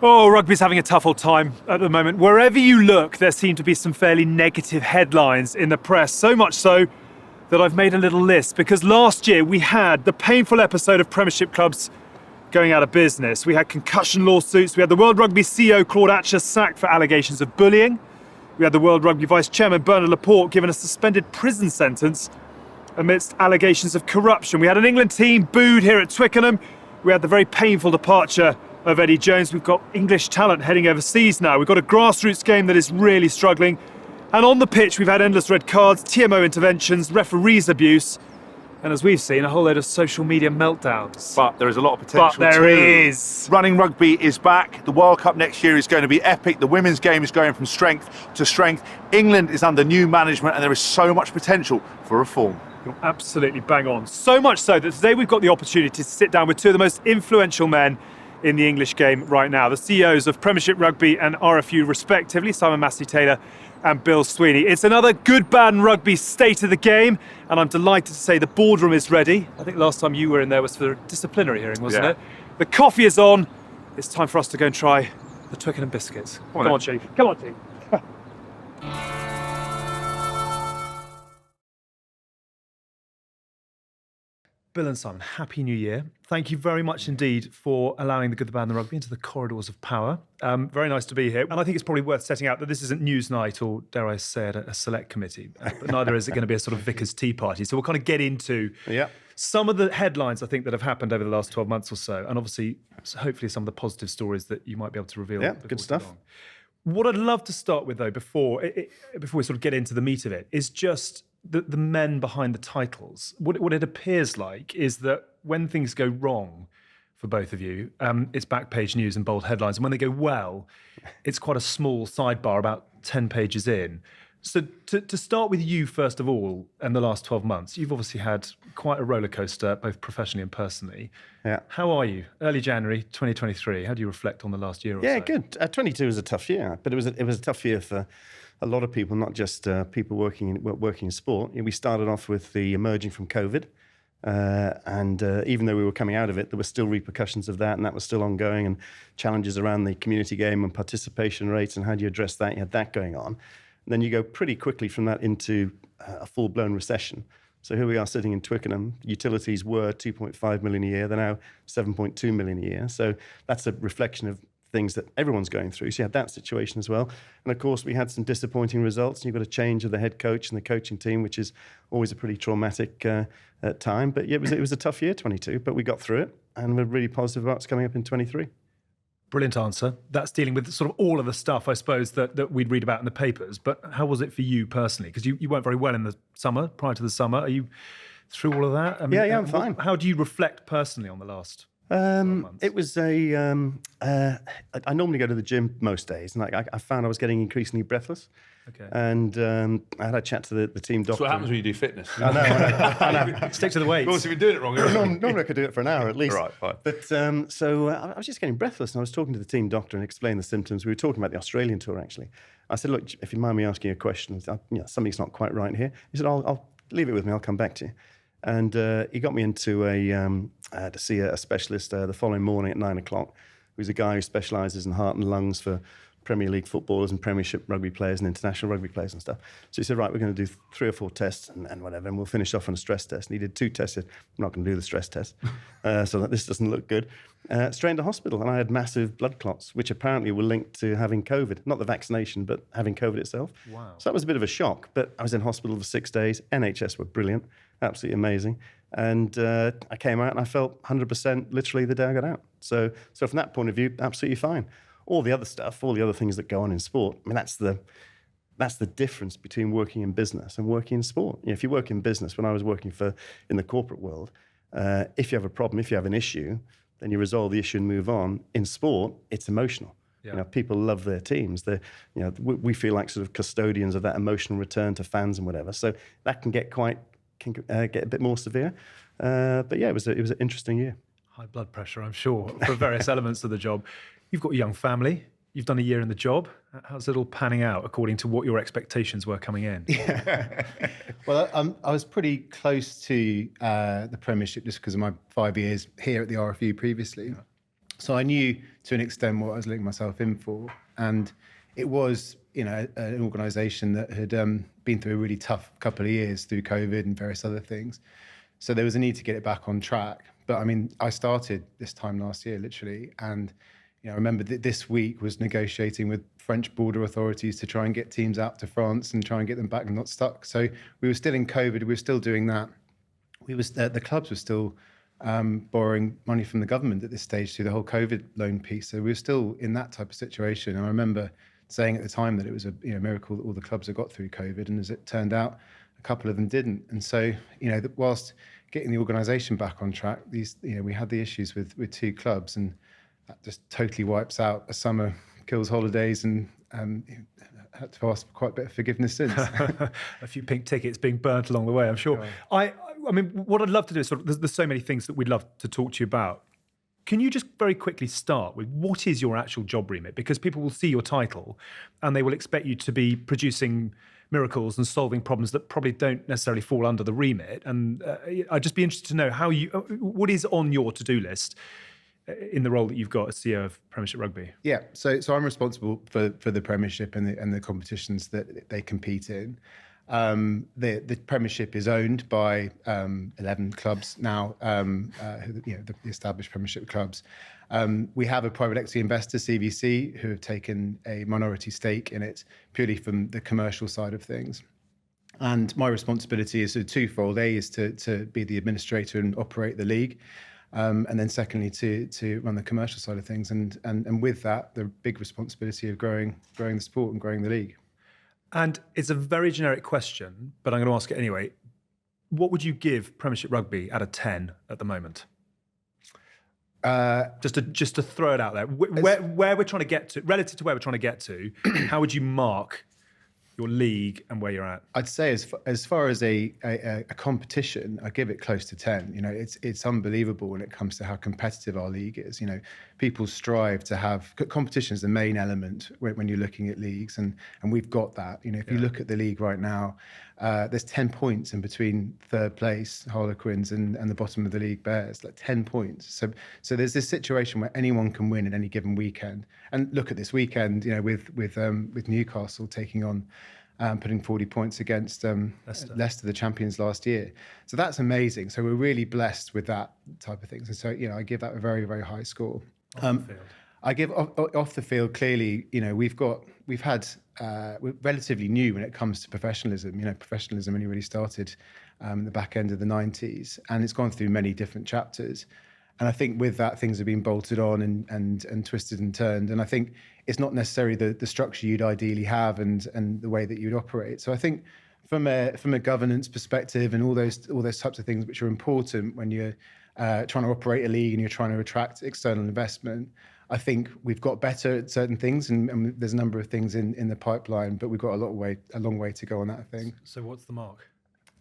Oh, rugby's having a tough old time at the moment. Wherever you look, there seem to be some fairly negative headlines in the press. So much so that I've made a little list, because last year we had the painful episode of Premiership clubs going out of business. We had concussion lawsuits. We had the World Rugby CEO Claude Atcher sacked for allegations of bullying. We had the World Rugby Vice Chairman Bernard Laporte given a suspended prison sentence amidst allegations of corruption. We had an England team booed here at Twickenham. We had the very painful departure of Eddie Jones. We've got English talent heading overseas now. We've got a grassroots game that is really struggling. And on the pitch, we've had endless red cards, TMO interventions, referees abuse, and as we've seen, a whole load of social media meltdowns. But there is a lot of potential. But there is. Running rugby is back. The World Cup next year is going to be epic. The women's game is going from strength to strength. England is under new management, and there is so much potential for reform. You're absolutely bang on. So much so that today we've got the opportunity to sit down with two of the most influential men in the English game right now, the CEOs of Premiership Rugby and RFU respectively, Simon Massie-Taylor and Bill Sweeney. It's another good, bad and rugby state of the game, and I'm delighted to say the boardroom is ready. I think last time you were in there was for a disciplinary hearing, wasn't it? The coffee is on. It's time for us to go and try the Twickenham biscuits. Come on, Chief. Come on, Chief. Bill and Simon, Happy New Year. Thank you very much indeed for allowing the good, the bad and the rugby into the corridors of power. Very nice to be here. And I think it's probably worth setting out that this isn't news night or, dare I say it, a select committee. But neither is it going to be a sort of vicar's tea party. So we'll kind of get into some of the headlines, I think, that have happened over the last 12 months or so. And obviously, hopefully some of the positive stories that you might be able to reveal. Yeah, good stuff. What I'd love to start with, though, before we sort of get into the meat of it, is just the men behind the titles. What it appears like is that when things go wrong for both of you, it's back page news and bold headlines. And when they go well, it's quite a small sidebar about 10 pages in. So to start with you, first of all, in the last 12 months, you've obviously had quite a roller coaster, both professionally and personally. Yeah. How are you? Early January 2023. How do you reflect on the last year or so? Yeah, good. 22 was a tough year, but it was a tough year for a lot of people, not just people working in sport. We started off with the emerging from COVID, and even though we were coming out of it, there were still repercussions of that, and that was still ongoing, and challenges around the community game and participation rates, and how do you address that? You had that going on. And then you go pretty quickly from that into a full-blown recession. So here we are sitting in Twickenham. Utilities were 2.5 million a year. They're now 7.2 million a year. So that's a reflection of things that everyone's going through. So you had that situation as well. And of course, we had some disappointing results. You've got a change of the head coach and the coaching team, which is always a pretty traumatic time. But yeah, it was a tough year, 22, but we got through it. And we're really positive about what's coming up in 23. Brilliant answer. That's dealing with sort of all of the stuff, I suppose, that we'd read about in the papers. But how was it for you personally? Because you weren't very well in the summer, prior to the summer. Are you through all of that? I mean, yeah, I'm fine. How do you reflect personally on the last 12 months? It was I normally go to the gym most days, and I found I was getting increasingly breathless. Okay. And I had a chat to the team doctor. That's what happens when you do fitness. I know. Stick to the weights. Of course, if you're doing it wrong, Normally I could do it for an hour at least. Right, fine. But so I was just getting breathless, and I was talking to the team doctor and explained the symptoms. We were talking about the Australian tour, actually. I said, look, if you mind me asking a question, something's not quite right here. He said, I'll leave it with me. I'll come back to you. And he got me into to see a specialist the following morning at 9 o'clock, who's a guy who specialises in heart and lungs for Premier League footballers and Premiership rugby players and international rugby players and stuff. So he said, right, we're going to do 3 or 4 tests and whatever, and we'll finish off on a stress test. And he did 2 tests. He said, I'm not going to do the stress test, so that this doesn't look good. Straight into hospital, and I had massive blood clots, which apparently were linked to having COVID. Not the vaccination, but having COVID itself. Wow. So that was a bit of a shock, but I was in hospital for 6 days. NHS were brilliant, absolutely amazing. And I came out and I felt 100% literally the day I got out. So from that point of view, absolutely fine. All the other stuff, all the other things that go on in sport, I mean, that's the difference between working in business and working in sport. If you work in business, when I was working in the corporate world, if you have a problem, if you have an issue, then you resolve the issue and move on. In sport, it's emotional. Yeah. People love their teams. We feel like sort of custodians of that emotional return to fans and whatever. So that can get get a bit more severe. But yeah, it was an interesting year. High blood pressure, I'm sure, for various elements of the job. You've got a young family. You've done a year in the job. How's it all panning out according to what your expectations were coming in? Yeah. Well, I was pretty close to the Premiership just because of my 5 years here at the RFU previously. So I knew to an extent what I was letting myself in for. And it was, an organisation that had been through a really tough couple of years through COVID and various other things. So there was a need to get it back on track. But I mean, I started this time last year, literally. And, I remember that this week was negotiating with French border authorities to try and get teams out to France and try and get them back and not stuck. So we were still in COVID. We were still doing that. The clubs were still borrowing money from the government at this stage through the whole COVID loan piece. So we were still in that type of situation. And I remember saying at the time that it was a miracle that all the clubs had got through COVID. And as it turned out, a couple of them didn't. And so, whilst getting the organisation back on track, we had the issues with two clubs, and that just totally wipes out a summer, kills holidays, and had to ask for quite a bit of forgiveness since. A few pink tickets being burnt along the way, I'm sure. Right. I mean, what I'd love to do is there's so many things that we'd love to talk to you about. Can you just very quickly start with what is your actual job remit? Because people will see your title and they will expect you to be producing miracles and solving problems that probably don't necessarily fall under the remit. And I'd just be interested to know what is on your to-do list in the role that you've got as CEO of Premiership Rugby. Yeah, so I'm responsible for the Premiership and the competitions that they compete in. The Premiership is owned by 11 clubs now, the established Premiership clubs. We have a private equity investor, CVC, who have taken a minority stake in it purely from the commercial side of things. And my responsibility is twofold. A is to be the administrator and operate the league. And then secondly, to run the commercial side of things. And with that, the big responsibility of growing the sport and growing the league. And it's a very generic question, but I'm going to ask it anyway. What would you give Premiership Rugby out of 10 at the moment? Just to throw it out there, where we're trying to get to, relative to where we're trying to get to, how would you mark your league and where you're at? I'd say as far as a competition, I give it close to 10. It's unbelievable when it comes to how competitive our league is. People strive to have competition is the main element when you're looking at leagues, and we've got that. If you look at the league right now, there's 10 points in between third place Harlequins and the bottom of the league Bears, like 10 points. So there's this situation where anyone can win at any given weekend. And look at this weekend, with Newcastle taking on. Putting 40 points against Leicester, the champions last year. So that's amazing. So we're really blessed with that type of things. And so, I give that a very, very high score. Off the field. I give off the field, clearly, we're relatively new when it comes to professionalism. Professionalism only really started the back end of the 90s, and it's gone through many different chapters. And I think with that, things have been bolted on and twisted and turned. And I think it's not necessarily the structure you'd ideally have and the way that you'd operate. So I think from a governance perspective and all those types of things which are important when you're trying to operate a league and you're trying to attract external investment, I think we've got better at certain things, and there's a number of things in the pipeline, but we've got a long way to go on that thing. So what's the mark?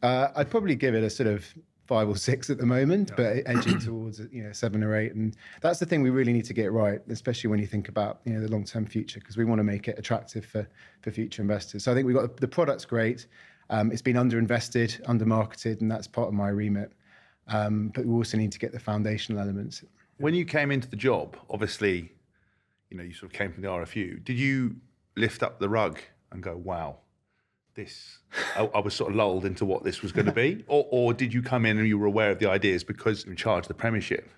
I'd probably give it a sort of 5 or 6 at the moment, but edging towards 7 or 8, and that's the thing we really need to get right, especially when you think about the long-term future, because we want to make it attractive for future investors. So I think we've got the product's great. It's been underinvested, under-marketed, and that's part of my remit. But we also need to get the foundational elements. When you came into the job, obviously, you sort of came from the RFU. Did you lift up the rug and go, wow, I was sort of lulled into what this was going to be? Or did you come in and you were aware of the ideas because you're in charge of the Premiership,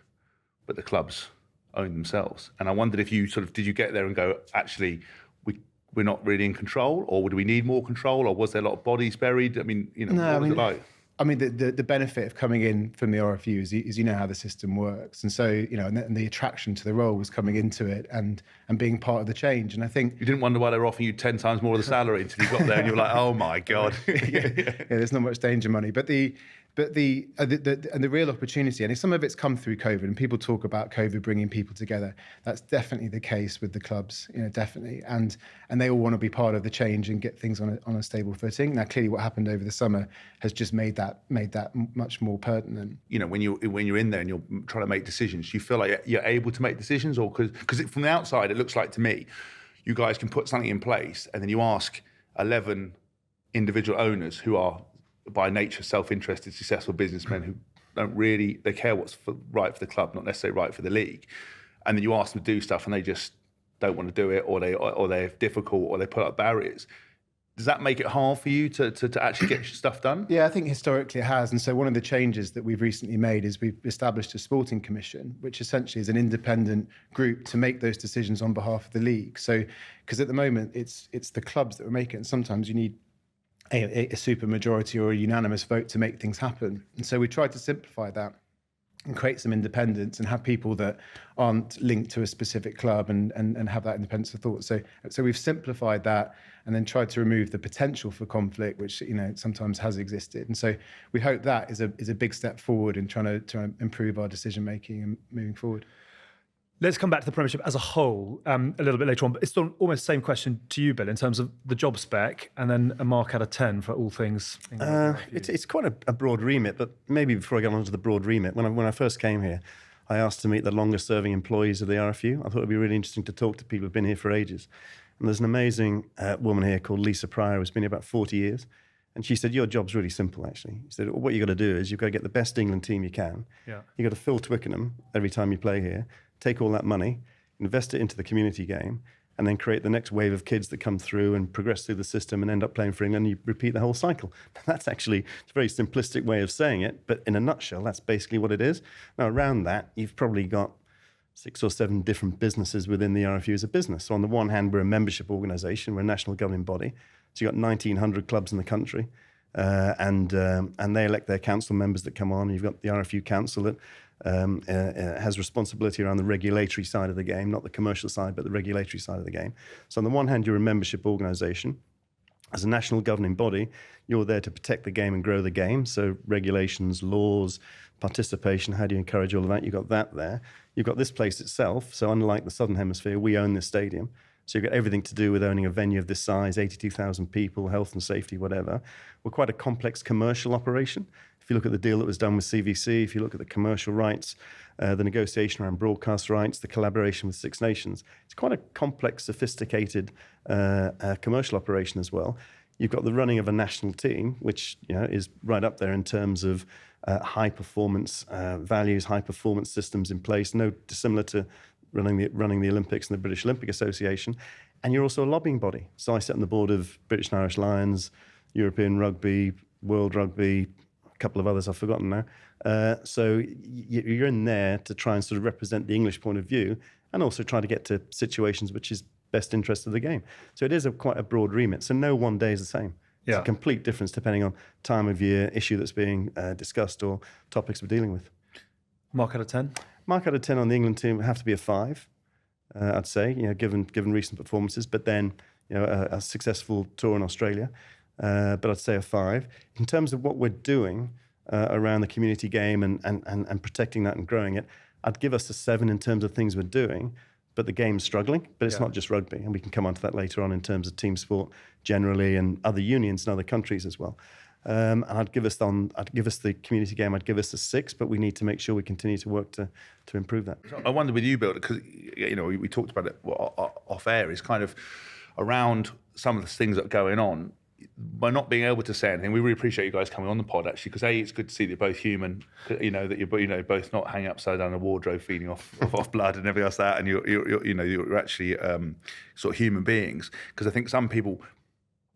but the clubs own themselves? And I wondered if did you get there and go, actually, we're not really in control, or do we need more control, or was there a lot of bodies buried? I mean, what was it like? I mean, the benefit of coming in from the RFU is you know how the system works. And so, and the attraction to the role was coming into it and being part of the change. And I think... You didn't wonder why they were offering you 10 times more of the salary until you got there and you were like, oh my God. yeah, there's not much danger money. But the real opportunity, and some of it's come through COVID, and people talk about COVID bringing people together. That's definitely the case with the clubs, definitely. And they all want to be part of the change and get things on a stable footing. Now, clearly what happened over the summer has just made that much more pertinent. When you're in there and you're trying to make decisions, you feel like you're able to make decisions, or because from the outside, it looks like to me, you guys can put something in place and then you ask 11 individual owners who are by nature self-interested, successful businessmen who they care what's right for the club, not necessarily right for the league. and then you ask them to do stuff and they just don't want to do it, or they're difficult, or they put up barriers. Does that make it hard for you to actually get stuff done? Yeah, I think historically it has. And so one of the changes that we've recently made is we've established a sporting commission, which essentially is an independent group to make those decisions on behalf of the league. So, because at the moment it's the clubs that are making it, and sometimes you need a super majority or a unanimous vote to make things happen. And so we tried to simplify that and create some independence and have people that aren't linked to a specific club and have that independence of thought. So we've simplified that and then tried to remove the potential for conflict, which sometimes has existed. And so we hope that is a big step forward in trying to improve our decision making and moving forward. Let's come back to the Premiership as a whole a little bit later on, but it's still almost the same question to you, Bill, in terms of the job spec and then a mark out of 10 for all things. It's quite a broad remit, but maybe before I get on to the broad remit, when I first came here, I asked to meet the longest serving employees of the RFU. I thought it'd be really interesting to talk to people who've been here for ages. And there's an amazing woman here called Lisa Pryor, who's been here about 40 years. And she said, your job's really simple, actually. She said, what you've got to do is you've got to get the best England team you can. Yeah. You've got to fill Twickenham every time you play here, take all that money, invest it into the community game, and then create the next wave of kids that come through and progress through the system and end up playing for England. And you repeat the whole cycle. That's actually a very simplistic way of saying it, but in a nutshell, that's basically what it is. Now, around that, you've probably got 6 or 7 different businesses within the RFU as a business. So on the one hand, we're a membership organisation, we're a national governing body. So you've got 1,900 clubs in the country, and they elect their council members that come on. You've got the RFU Council that has responsibility around the regulatory side of the game, not the commercial side, but the regulatory side of the game. So on the one hand, you're a membership organisation. As a national governing body, you're there to protect the game and grow the game. So regulations, laws, participation, how do you encourage all of that? You've got that there. You've got this place itself. So unlike the Southern Hemisphere, we own this stadium. So you've got everything to do with owning a venue of this size, 82,000 people, health and safety, whatever. We're quite a complex commercial operation. If you look at the deal that was done with CVC, if you look at the commercial rights, the negotiation around broadcast rights, the collaboration with Six Nations, it's quite a complex, sophisticated commercial operation as well. You've got the running of a national team, which is right up there in terms of high performance values, high performance systems in place, no dissimilar to running the Olympics and the British Olympic Association. And you're also a lobbying body. So I sit on the board of British and Irish Lions, European Rugby, World Rugby, a couple of others I've forgotten now. So you're in there to try and sort of represent the English point of view and also try to get to situations which is best interest of the game. So it is quite a broad remit. So no one day is the same. It's a complete difference depending on time of year, issue that's being discussed or topics we're dealing with. Mark out of 10? Mark out of 10 on the England team would have to be a 5, I'd say, given recent performances, but then a successful tour in Australia. But I'd say a 5. In terms of what we're doing around the community game and protecting that and growing it, I'd give us a 7 in terms of things we're doing, but the game's struggling. But it's not just rugby, and we can come on to that later on in terms of team sport generally and other unions in other countries as well. And I'd give us the community game, I'd give us a 6, but we need to make sure we continue to work to improve that. I wonder with you, Bill, because we talked about it off air, is kind of around some of the things that are going on. By not being able to say anything, we really appreciate you guys coming on the pod, actually, because it's good to see that you're both human, that you're both not hanging upside down a wardrobe feeding off blood and everything else that, and you're actually sort of human beings. Because I think some people,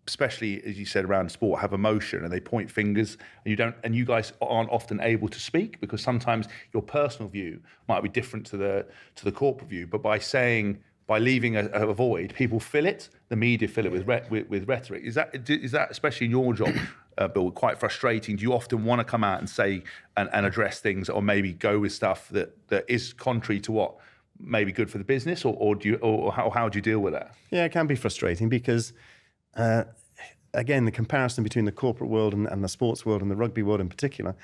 especially as you said around sport, have emotion and they point fingers, and you guys aren't often able to speak because sometimes your personal view might be different to the corporate view. But by leaving a void, people fill it. The media fill it with rhetoric. Is that especially in your job, Bill, quite frustrating? Do you often want to come out and say and address things, or maybe go with stuff that is contrary to what may be good for the business, or how do you deal with that? Yeah, it can be frustrating because. Again, the comparison between the corporate world and the sports world and the rugby world in particular,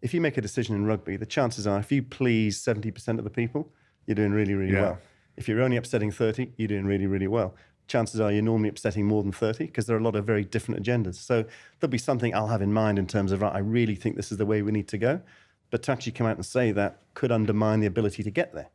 if you make a decision in rugby, the chances are if you please 70% of the people, you're doing really, really well. If you're only upsetting 30, you're doing really, really well. Chances are you're normally upsetting more than 30 because there are a lot of very different agendas. So there'll be something I'll have in mind in terms of, right, I really think this is the way we need to go. But to actually come out and say that could undermine the ability to get there.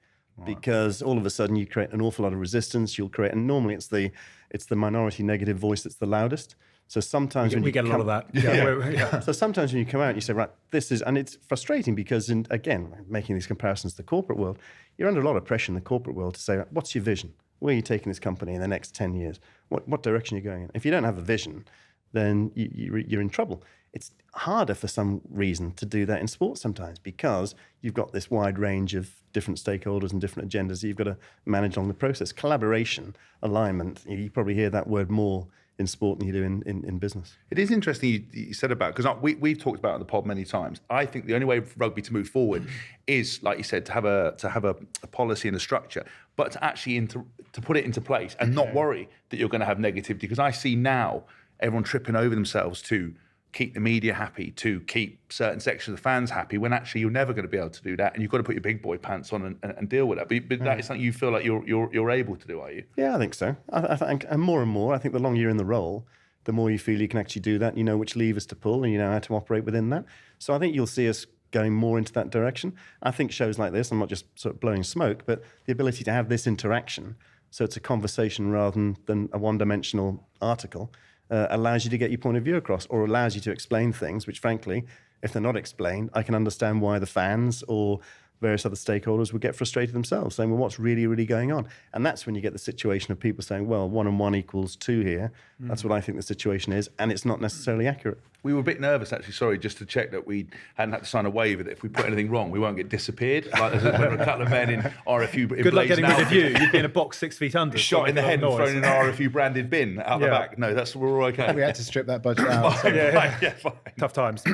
Because all of a sudden you create an awful lot of resistance. You'll create, and normally it's the minority negative voice that's the loudest. So sometimes we get a lot of that. Yeah. So sometimes when you come out, you say, right, this is, and it's frustrating because, again, making these comparisons to the corporate world, you're under a lot of pressure in the corporate world to say, what's your vision? Where are you taking this company in the next 10 years? What direction are you going in? If you don't have a vision, then you're in trouble. It's harder for some reason to do that in sports sometimes because you've got this wide range of different stakeholders and different agendas that you've got to manage along the process. Collaboration, alignment, you probably hear that word more in sport than you do in business. It is interesting you said about, because we've talked about it on the pod many times. I think the only way for rugby to move forward is, like you said, to have a policy and a structure, but to actually to put it into place and not worry that you're going to have negativity. Because I see now everyone tripping over themselves to keep the media happy, to keep certain sections of the fans happy, when actually you're never going to be able to do that, and you've got to put your big boy pants on and deal with that. But that is something you feel like you're able to do, are you? Yeah, I think so. I think, and more, I think the longer you're in the role, the more you feel you can actually do that. You know which levers to pull, and you know how to operate within that. So I think you'll see us going more into that direction. I think shows like this, I'm not just sort of blowing smoke, but the ability to have this interaction, so it's a conversation rather than a one-dimensional article, allows you to get your point of view across, or allows you to explain things which, frankly, if they're not explained, I can understand why the fans or various other stakeholders would get frustrated themselves, saying, well, what's really, really going on? And that's when you get the situation of people saying, well, 1 and 1 equals 2 here. That's what I think the situation is, and it's not necessarily accurate. We were a bit nervous, actually, sorry, just to check that we hadn't had to sign a waiver that if we put anything wrong, we won't get disappeared. Like there's a couple of men in RFU. Good luck getting rid of you. You'd be in a box 6 feet under. Shot in the head and thrown in an RFU branded bin out the back. No, we're all okay. We had to strip that budget out. Fine. Tough times.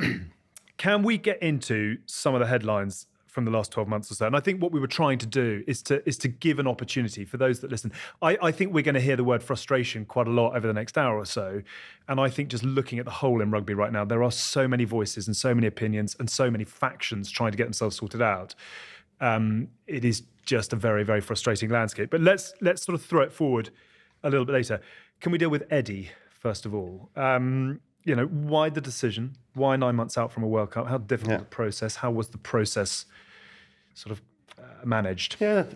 Can we get into some of the headlines from the last 12 months or so? And I think what we were trying to do is to give an opportunity for those that listen. I think we're going to hear the word frustration quite a lot over the next hour or so. And I think just looking at the whole in rugby right now, there are so many voices and so many opinions and so many factions trying to get themselves sorted out. It is just a very, very frustrating landscape. But let's sort of throw it forward a little bit later. Can we deal with Eddie, first of all? Why the decision? Why 9 months out from a World Cup? How difficult the process? How was the process sort of managed? Yeah,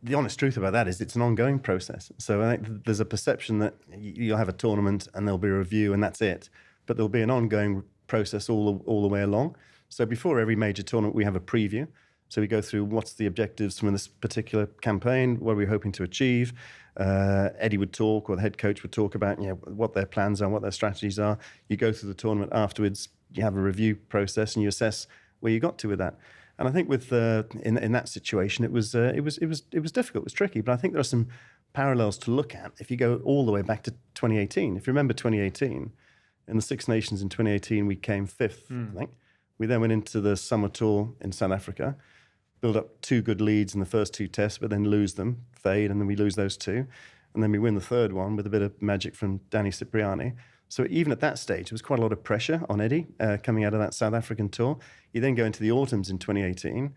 the honest truth about that is it's an ongoing process. So I think there's a perception that you'll have a tournament and there'll be a review and that's it. But there'll be an ongoing process all the way along. So before every major tournament, we have a preview. So we go through what's the objectives from this particular campaign, what are we hoping to achieve. Eddie would talk, or the head coach would talk about what their plans are, what their strategies are. You go through the tournament afterwards, you have a review process, and you assess where you got to with that. And I think with in that situation, it was difficult, it was tricky. But I think there are some parallels to look at if you go all the way back to 2018. If you remember 2018, in the Six Nations in 2018, we came 5th, I think. We then went into the summer tour in South Africa, build up 2 good leads in the first 2 tests, but then lose them, fade, and then we lose those 2. And then we win the 3rd one with a bit of magic from Danny Cipriani. So even at that stage, there was quite a lot of pressure on Eddie coming out of that South African tour. You then go into the autumns in 2018.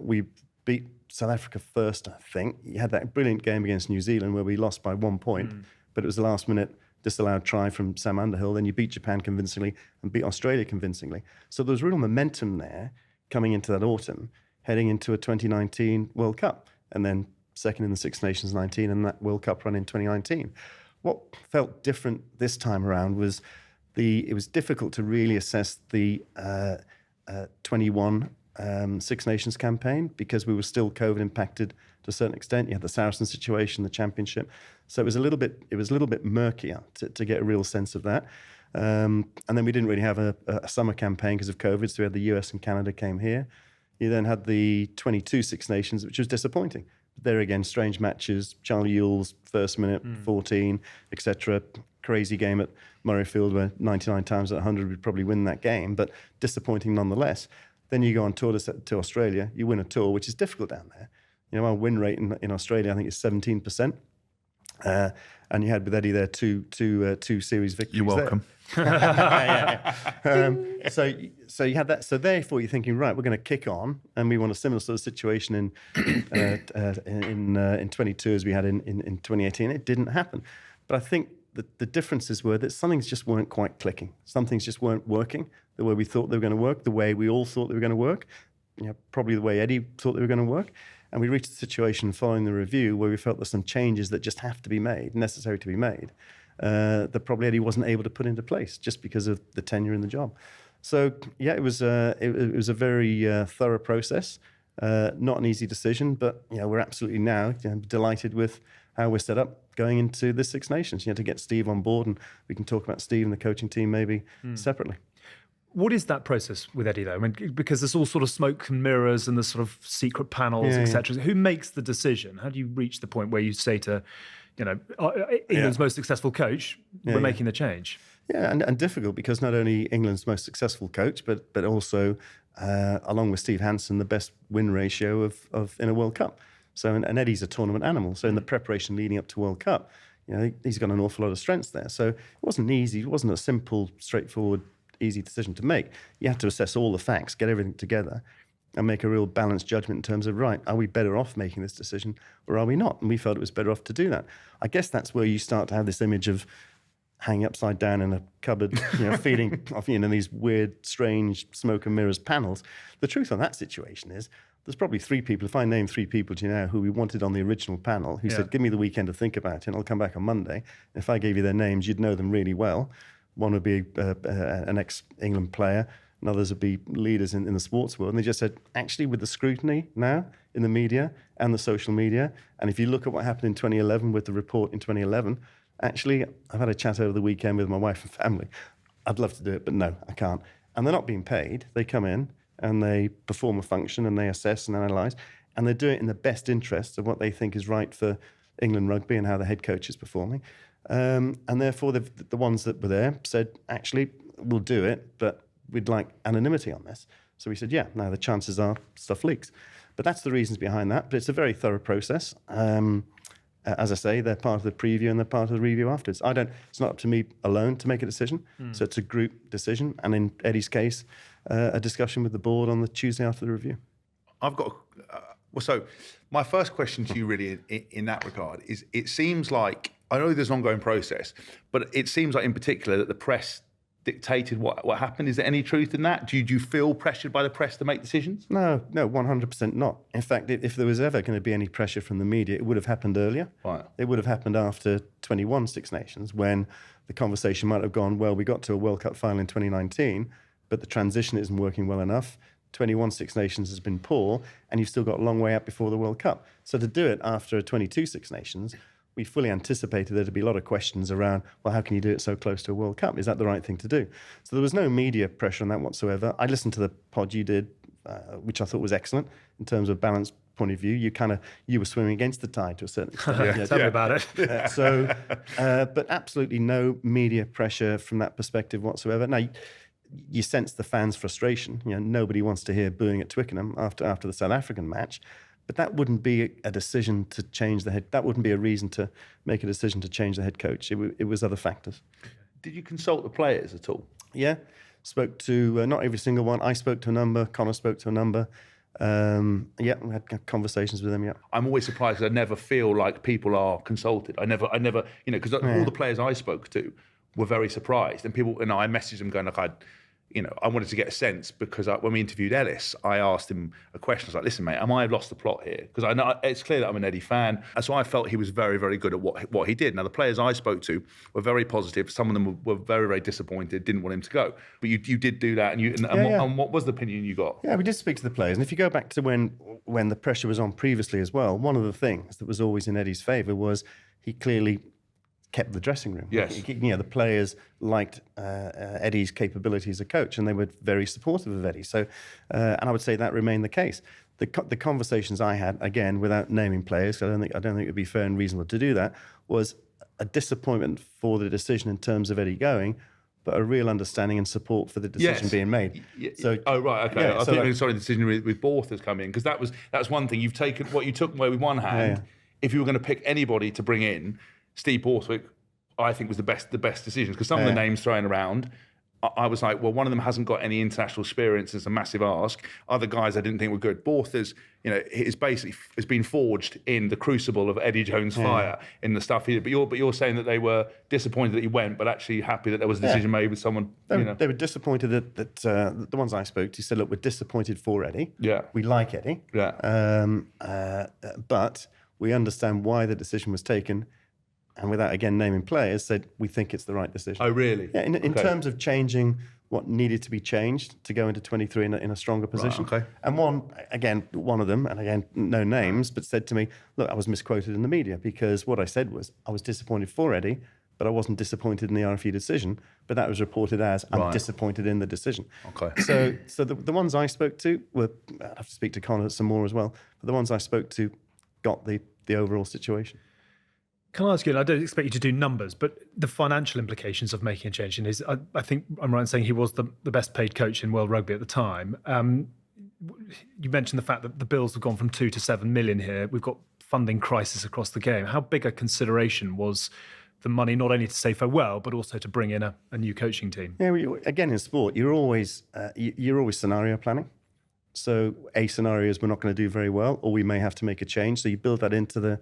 We beat South Africa first, I think. You had that brilliant game against New Zealand where we lost by 1 point, but it was the last minute disallowed try from Sam Underhill. Then you beat Japan convincingly and beat Australia convincingly. So there was real momentum there coming into that autumn, heading into a 2019 World Cup, and then second in the Six Nations 19 and that World Cup run in 2019. What felt different this time around was it was difficult to really assess the 21 Six Nations campaign because we were still COVID impacted to a certain extent. You had the Saracen situation, the championship. So it was a little bit murkier to get a real sense of that. And then we didn't really have a summer campaign because of COVID. So we had the US and Canada came here. You then had the 22 Six Nations, which was disappointing. But there again, strange matches. Charlie Ewell's first minute, 14, etc. Crazy game at Murrayfield where 99 times out of 100 we'd probably win that game, but disappointing nonetheless. Then you go on tour to Australia, you win a tour, which is difficult down there. Our win rate in Australia, I think, is 17%. And you had with Eddie there two series victories. You're welcome. So you had that. So therefore, you're thinking, right, we're going to kick on, and we want a similar sort of situation in 22 as we had in 2018. It didn't happen, but I think the differences were that some things just weren't quite clicking. Some things just weren't working the way we thought they were going to work, the way we all thought they were going to work. Probably the way Eddie thought they were going to work. And we reached a situation following the review where we felt there's some changes that just have to be made, necessary to be made. that probably Eddie wasn't able to put into place just because of the tenure in the job. So yeah, it was a very thorough process, not an easy decision, but we're absolutely now delighted with how we're set up going into the Six Nations. To get Steve on board, and we can talk about Steve and the coaching team maybe separately. What is that process with Eddie, though? I mean, because there's all sort of smoke and mirrors and the sort of secret panels, etc. Who makes the decision? How do you reach the point where you say to, England's most successful coach, we're making the change? Yeah, and difficult because not only England's most successful coach, but also, along with Steve Hansen, the best win ratio of in a World Cup. So, and Eddie's a tournament animal. So in the preparation leading up to World Cup, he's got an awful lot of strengths there. So it wasn't easy. It wasn't a simple, straightforward, easy decision to make. You have to assess all the facts, get everything together, and make a real balanced judgment in terms of, right, are we better off making this decision or are we not? And we felt it was better off to do that. I guess that's where you start to have this image of hanging upside down in a cupboard, feeding off these weird, strange smoke and mirrors panels. The truth on that situation is there's probably three people, if I name three people to you now who we wanted on the original panel, who said, give me the weekend to think about it and I'll come back on Monday. And if I gave you their names, you'd know them really well. One would be an ex-England player, and others would be leaders in the sports world. And they just said, actually, with the scrutiny now in the media and the social media, and if you look at what happened in 2011 with the report in 2011, actually, I've had a chat over the weekend with my wife and family. I'd love to do it, but no, I can't. And they're not being paid. They come in and they perform a function and they assess and analyse, and they do it in the best interest of what they think is right for England rugby and how the head coach is performing. And therefore, the ones that were there said, actually, we'll do it, but we'd like anonymity on this. So we said, yeah, now the chances are stuff leaks. But that's the reasons behind that. But it's a very thorough process. As I say, they're part of the preview and they're part of the review afterwards. It's not up to me alone to make a decision. So it's a group decision. And in Eddie's case, a discussion with the board on the Tuesday after the review. I've got... so my first question to you really in that regard is, it seems like, I know there's an ongoing process, but it seems like in particular that the press dictated what happened. Is there any truth in that? Do you feel pressured by the press to make decisions? No, 100% not. In fact, if there was ever going to be any pressure from the media, it would have happened earlier. Right. It would have happened after 21 Six Nations, when the conversation might have gone, well, we got to a World Cup final in 2019, but the transition isn't working well enough. 21 Six Nations has been poor, and you've still got a long way out before the World Cup. So to do it after 22 Six Nations, we fully anticipated there'd be a lot of questions around, well, how can you do it so close to a World Cup? Is that the right thing to do? So there was no media pressure on that whatsoever. I listened to the pod you did, which I thought was excellent in terms of balanced point of view. You were swimming against the tide to a certain extent. Tell me about it. But absolutely no media pressure from that perspective whatsoever. Now, you sense the fans' frustration. Nobody wants to hear booing at Twickenham after the South African match. But that wouldn't be a decision to change the head. That wouldn't be a reason to make a decision to change the head coach. It was other factors. Did you consult the players at all? Yeah, spoke to not every single one. I spoke to a number. Connor spoke to a number. We had conversations with them. Yeah, I'm always surprised because I never feel like people are consulted. I never, because all the players I spoke to were very surprised, and people, I messaged them going like, I wanted to get a sense because when we interviewed Ellis, I asked him a question. I was like, listen, mate, I might have lost the plot here? Because I know it's clear that I'm an Eddie fan. And so I felt he was very, very good at what he did. Now, the players I spoke to were very positive. Some of them were very, very disappointed, didn't want him to go. But you did do that. And what was the opinion you got? Yeah, we did speak to the players. And if you go back to when the pressure was on previously as well, one of the things that was always in Eddie's favour was he clearly kept the dressing room. Yes. The players liked Eddie's capability as a coach, and they were very supportive of Eddie. So, and I would say that remained the case. The conversations I had, again, without naming players, I don't think it would be fair and reasonable to do that, was a disappointment for the decision in terms of Eddie going, but a real understanding and support for the decision being made. So, right, okay. I think the decision with Borth has come in, because that's one thing. You've taken what you took away with one hand. Yeah. If you were going to pick anybody to bring in, Steve Borthwick, I think was the best decision, because some of the names thrown around, I was like, well, one of them hasn't got any international experience. It's a massive ask. Other guys I didn't think were good. Borth is basically has been forged in the crucible of Eddie Jones' fire in the stuff he did. But you're saying that they were disappointed that he went, but actually happy that there was a decision made with someone. They were disappointed that the ones I spoke to said, look, we're disappointed for Eddie. Yeah, we like Eddie. Yeah, but we understand why the decision was taken. and without again naming players, said we think it's the right decision. Oh, really? Yeah, in terms of changing what needed to be changed to go into 23 in a stronger position. okay. And one of them, and again, no names, but said to me, look, I was misquoted in the media because what I said was I was disappointed for Eddie, but I wasn't disappointed in the RFU decision. But that was reported as I'm disappointed in the decision. Okay. So the ones I spoke to were, I'd have to speak to Connor some more as well, but the ones I spoke to got the overall situation. Can I ask you, I don't expect you to do numbers, but the financial implications of making a change in I think I'm right in saying he was the best paid coach in world rugby at the time. You mentioned the fact that the bills have gone from 2 to 7 million here. We've got funding crisis across the game. How big a consideration was the money not only to say farewell, but also to bring in a new coaching team? Yeah, again, in sport, you're always scenario planning. So a scenario is we're not going to do very well, or we may have to make a change. So you build that into the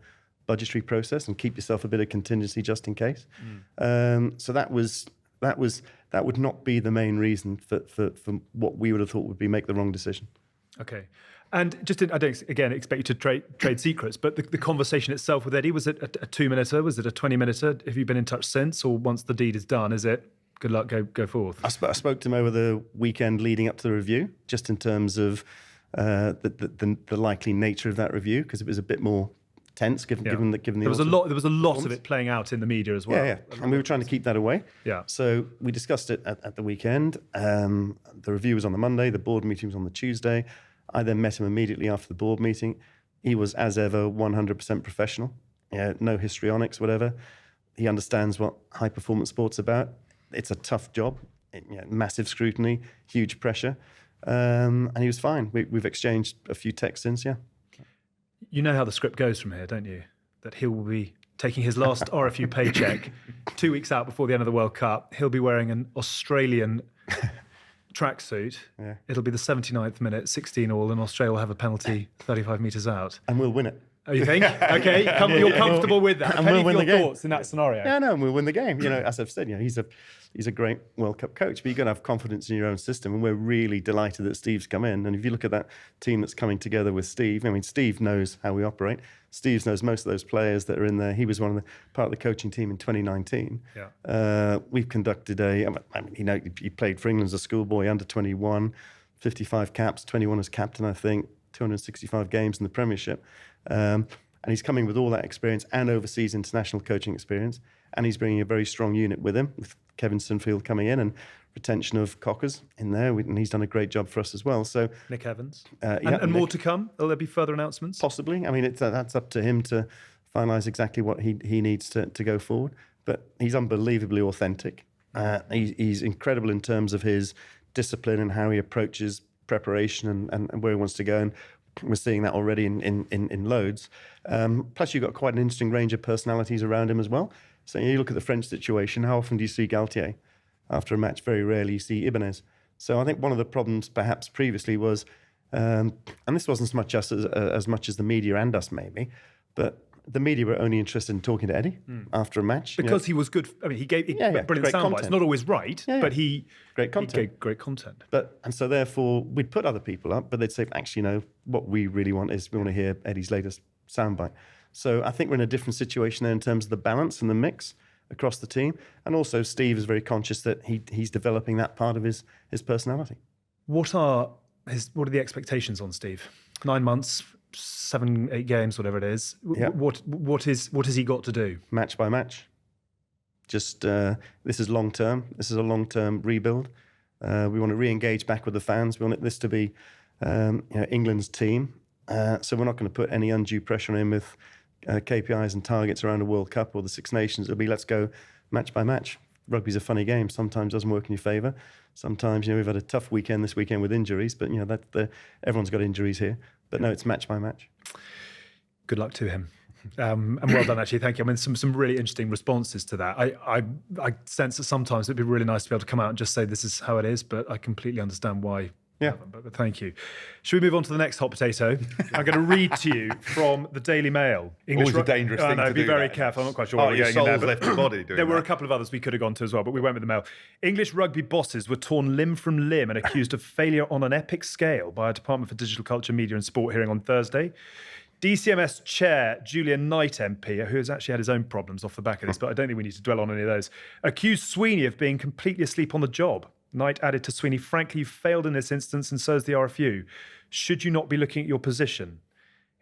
budgetary process and keep yourself a bit of contingency just in case. So that would not be the main reason for what we would have thought would be make the wrong decision. Okay. And I don't, again, expect you to trade secrets, but the conversation itself with Eddie, was it a 2-minuter? Was it a 20-minuter? Have you been in touch since? Or once the deed is done, is it good luck, go forth? I spoke to him over the weekend leading up to the review, just in terms of the likely nature of that review, because it was a bit more tense given the there was a lot of it playing out in the media as well. Yeah. And we were trying to keep that away. Yeah. So we discussed it at the weekend. The review was on the Monday, the board meeting was on the Tuesday. I then met him immediately after the board meeting. He was, as ever, 100% professional. Yeah, no histrionics, whatever. He understands what high performance sport's about. It's a tough job, massive scrutiny, huge pressure, and he was fine. We've exchanged a few texts since, yeah. You know how the script goes from here, don't you? That he will be taking his last RFU paycheck 2 weeks out before the end of the World Cup. He'll be wearing an Australian tracksuit. Yeah. It'll be the 79th minute, 16 all, and Australia will have a penalty 35 metres out. And we'll win it. Oh, you think? Okay, you're comfortable with that. And we'll win the game. Thoughts in that scenario? Yeah, no, and we'll win the game. As I've said, he's a great World Cup coach, but you've got to have confidence in your own system. And we're really delighted that Steve's come in. And if you look at that team that's coming together with Steve, Steve knows how we operate. Steve knows most of those players that are in there. He was part of the coaching team in 2019. Yeah. We've conducted he played for England as a schoolboy, under 21, 55 caps, 21 as captain, I think, 265 games in the Premiership. And he's coming with all that experience and overseas international coaching experience. And he's bringing a very strong unit with him, with Kevin Sunfield coming in and retention of Cockers in there. And he's done a great job for us as well. So Nick Evans. And more to come? Will there be further announcements? Possibly. That's up to him to finalise exactly what he needs to go forward. But he's unbelievably authentic. He's incredible in terms of his discipline and how he approaches preparation and where he wants to go. And we're seeing that already in loads. Plus, you've got quite an interesting range of personalities around him as well. So you look at the French situation, how often do you see Galtier? After a match, very rarely you see Ibanez. So I think one of the problems perhaps previously was, and this wasn't so much us as much as the media and us maybe, but the media were only interested in talking to Eddie after a match. Because he was good. He gave brilliant sound bites. Not always right, but great content. He gave great content. And so therefore, we'd put other people up, but they'd say, actually, what we really want is we want to hear Eddie's latest soundbite. So I think we're in a different situation there in terms of the balance and the mix across the team. And also, Steve is very conscious that he's developing that part of his personality. What are the expectations on Steve? 9 months, 7-8 games, whatever it is. Yeah. What has he got to do? Match by match. Just this is long term. This is a long term rebuild. We want to re-engage back with the fans. We want this to be England's team. So we're not going to put any undue pressure on him with KPIs and targets around a World Cup or the Six Nations. It'll be let's go match by match. Rugby's a funny game. Sometimes it doesn't work in your favour. Sometimes we've had a tough weekend this weekend with injuries, but everyone's got injuries here. But no, it's match by match. Good luck to him. And well done, actually. Thank you. Some really interesting responses to that. I sense that sometimes it'd be really nice to be able to come out and just say this is how it is, but I completely understand why. Yeah. But thank you. Should we move on to the next hot potato? I'm going to read to you from the Daily Mail. Always a dangerous thing to do. Be very that. careful. I'm not quite sure what we're your getting in there. soul's left your body doing There were that. a couple of others we could have gone to as well, but we went with the Mail. English rugby bosses were torn limb from limb and accused of failure on an epic scale by a Department for Digital Culture, Media and Sport hearing on Thursday. DCMS chair Julian Knight MP, who has actually had his own problems off the back of this, but I don't think we need to dwell on any of those, accused Sweeney of being completely asleep on the job. Knight added to Sweeney, frankly, you failed in this instance and so has the RFU. Should you not be looking at your position?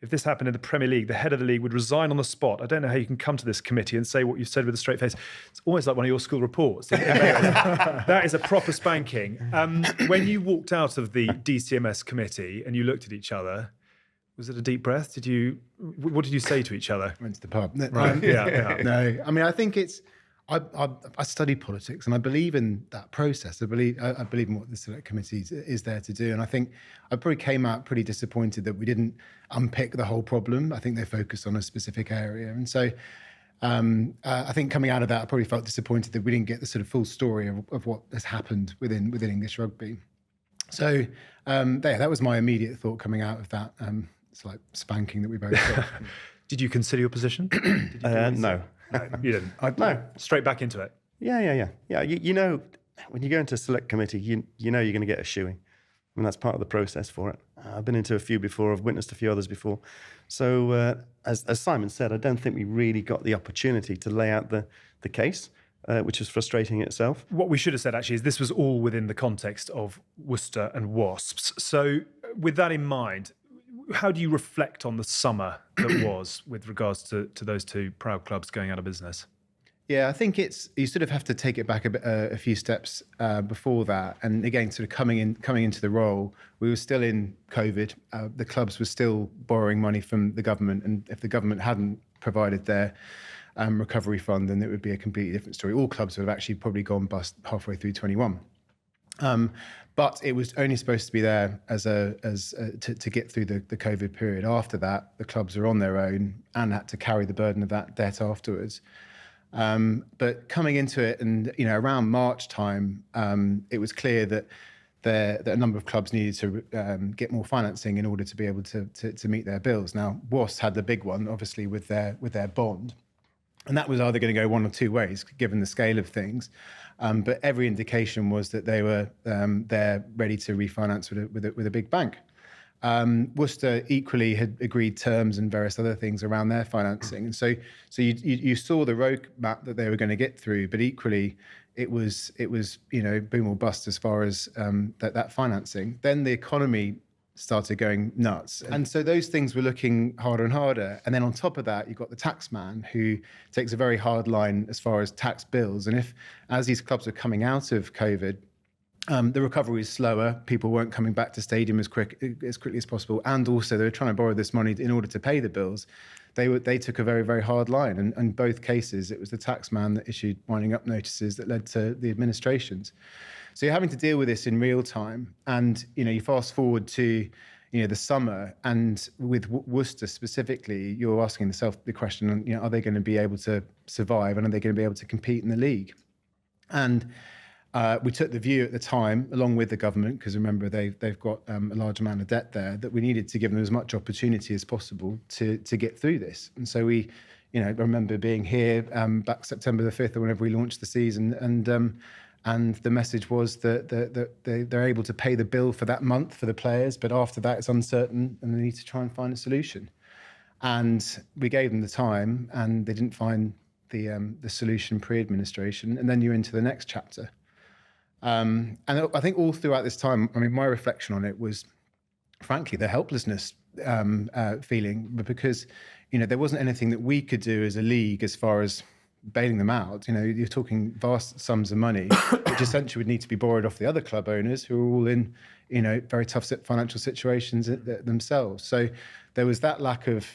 If this happened in the Premier League, the head of the league would resign on the spot. I don't know how you can come to this committee and say what you've said with a straight face. It's almost like one of your school reports. That is a proper spanking. When you walked out of the DCMS committee and you looked at each other, was it a deep breath? What did you say to each other? Went to the pub. Right. Yeah. No, I mean, I think it's. I study politics and I believe in that process. I believe in what the select committee is there to do. And I think I probably came out pretty disappointed that we didn't unpick the whole problem. I think they focused on a specific area. And so I think coming out of that, I probably felt disappointed that we didn't get the sort of full story of what has happened within English rugby. So that was my immediate thought coming out of that. It's like spanking that we both got. Did you consider your position? No. No, you didn't. No. Straight back into it. Yeah. You know, when you go into a select committee, you know you're going to get a shoeing. I mean, that's part of the process for it. I've been into a few before. I've witnessed a few others before. So as Simon said, I don't think we really got the opportunity to lay out the case, which was frustrating itself. What we should have said, actually, is this was all within the context of Worcester and Wasps. So with that in mind, how do you reflect on the summer that was with regards to those two proud clubs going out of business? Yeah, I think you sort of have to take it back a few steps before that. And again, sort of coming into the role, we were still in COVID. The clubs were still borrowing money from the government. And if the government hadn't provided their recovery fund, then it would be a completely different story. All clubs would have actually probably gone bust halfway through 21. But it was only supposed to be there to get through the COVID period. After that, the clubs were on their own and had to carry the burden of that debt afterwards. But coming into it, and around March time, it was clear that a number of clubs needed to get more financing in order to be able to meet their bills. Now, Wasps had the big one, obviously, with their bond. And that was either going to go one or two ways, given the scale of things. But every indication was that they were there ready to refinance with a big bank. Worcester equally had agreed terms and various other things around their financing. And so you saw the roadmap that they were going to get through, but equally it was boom or bust as far as that financing. Then the economy started going nuts. And so those things were looking harder and harder. And then on top of that, you've got the tax man who takes a very hard line as far as tax bills. And as these clubs were coming out of COVID, the recovery was slower. People weren't coming back to stadium as quickly as possible. And also they were trying to borrow this money in order to pay the bills. They took a very, very hard line. And in both cases, it was the tax man that issued winding up notices that led to the administrations. So you're having to deal with this in real time. And, you fast forward to, the summer, and with Worcester specifically, you're asking yourself the question, are they going to be able to survive and are they going to be able to compete in the league? And we took the view at the time, along with the government, because remember, they've got a large amount of debt there, that we needed to give them as much opportunity as possible to get through this. And so we, I remember being here back September the 5th or whenever we launched the season, and the message was that they're able to pay the bill for that month for the players, but after that it's uncertain and they need to try and find a solution. And we gave them the time and they didn't find the solution pre-administration, and then you're into the next chapter. And I think all throughout this time, my reflection on it was, frankly, the helplessness feeling, because, there wasn't anything that we could do as a league as far as bailing them out. You're talking vast sums of money, which essentially would need to be borrowed off the other club owners who are all in, very tough financial situations themselves. So there was that lack of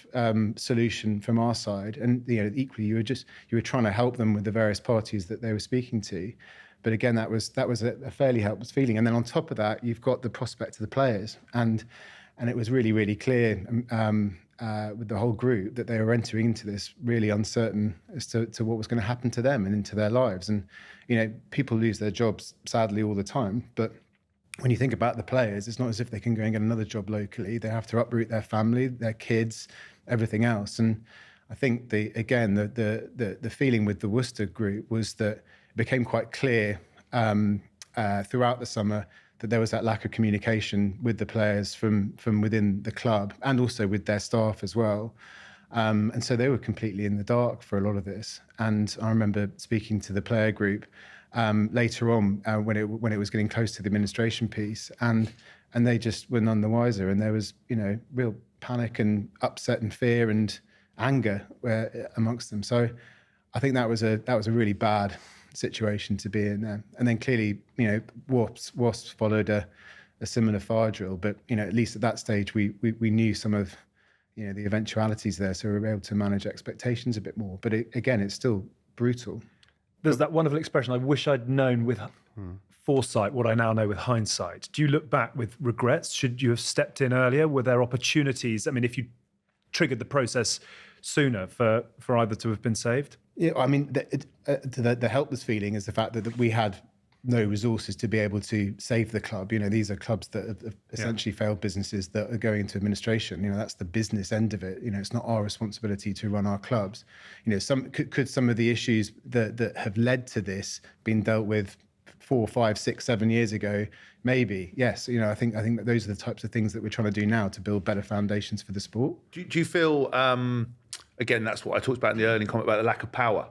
solution from our side, and equally you were trying to help them with the various parties that they were speaking to. But again, that was a fairly helpless feeling. And then on top of that, you've got the prospect of the players, and it was really, really clear with the whole group that they were entering into this really uncertain as to what was going to happen to them and into their lives. And people lose their jobs sadly all the time, but when you think about the players, it's not as if they can go and get another job locally. They have to uproot their family, their kids, everything else. And I think the feeling with the Worcester group was that it became quite clear throughout the summer that there was that lack of communication with the players from within the club and also with their staff as well. And so they were completely in the dark for a lot of this. And I remember speaking to the player group later on when it was getting close to the administration piece, and they just were none the wiser. And there was, real panic and upset and fear and anger amongst them. So I think that was a really bad situation to be in there. And then clearly, Wasps followed a similar fire drill, but at least at that stage we knew some of the eventualities there, so we were able to manage expectations a bit more. But again, it's still brutal. There's that wonderful expression, I wish I'd known with foresight what I now know with hindsight. Do you look back with regrets? Should you have stepped in earlier? Were there opportunities? I mean, if you triggered the process sooner for either to have been saved? Yeah, I mean, the helpless feeling is the fact that we had no resources to be able to save the club. These are clubs that have essentially failed businesses that are going into administration. That's the business end of it. It's not our responsibility to run our clubs. Could some of the issues that have led to this been dealt with 4, 5, 6, 7 years ago? Maybe, yes. I think that those are the types of things that we're trying to do now to build better foundations for the sport. Do you feel, again, that's what I talked about in the early comment about the lack of power?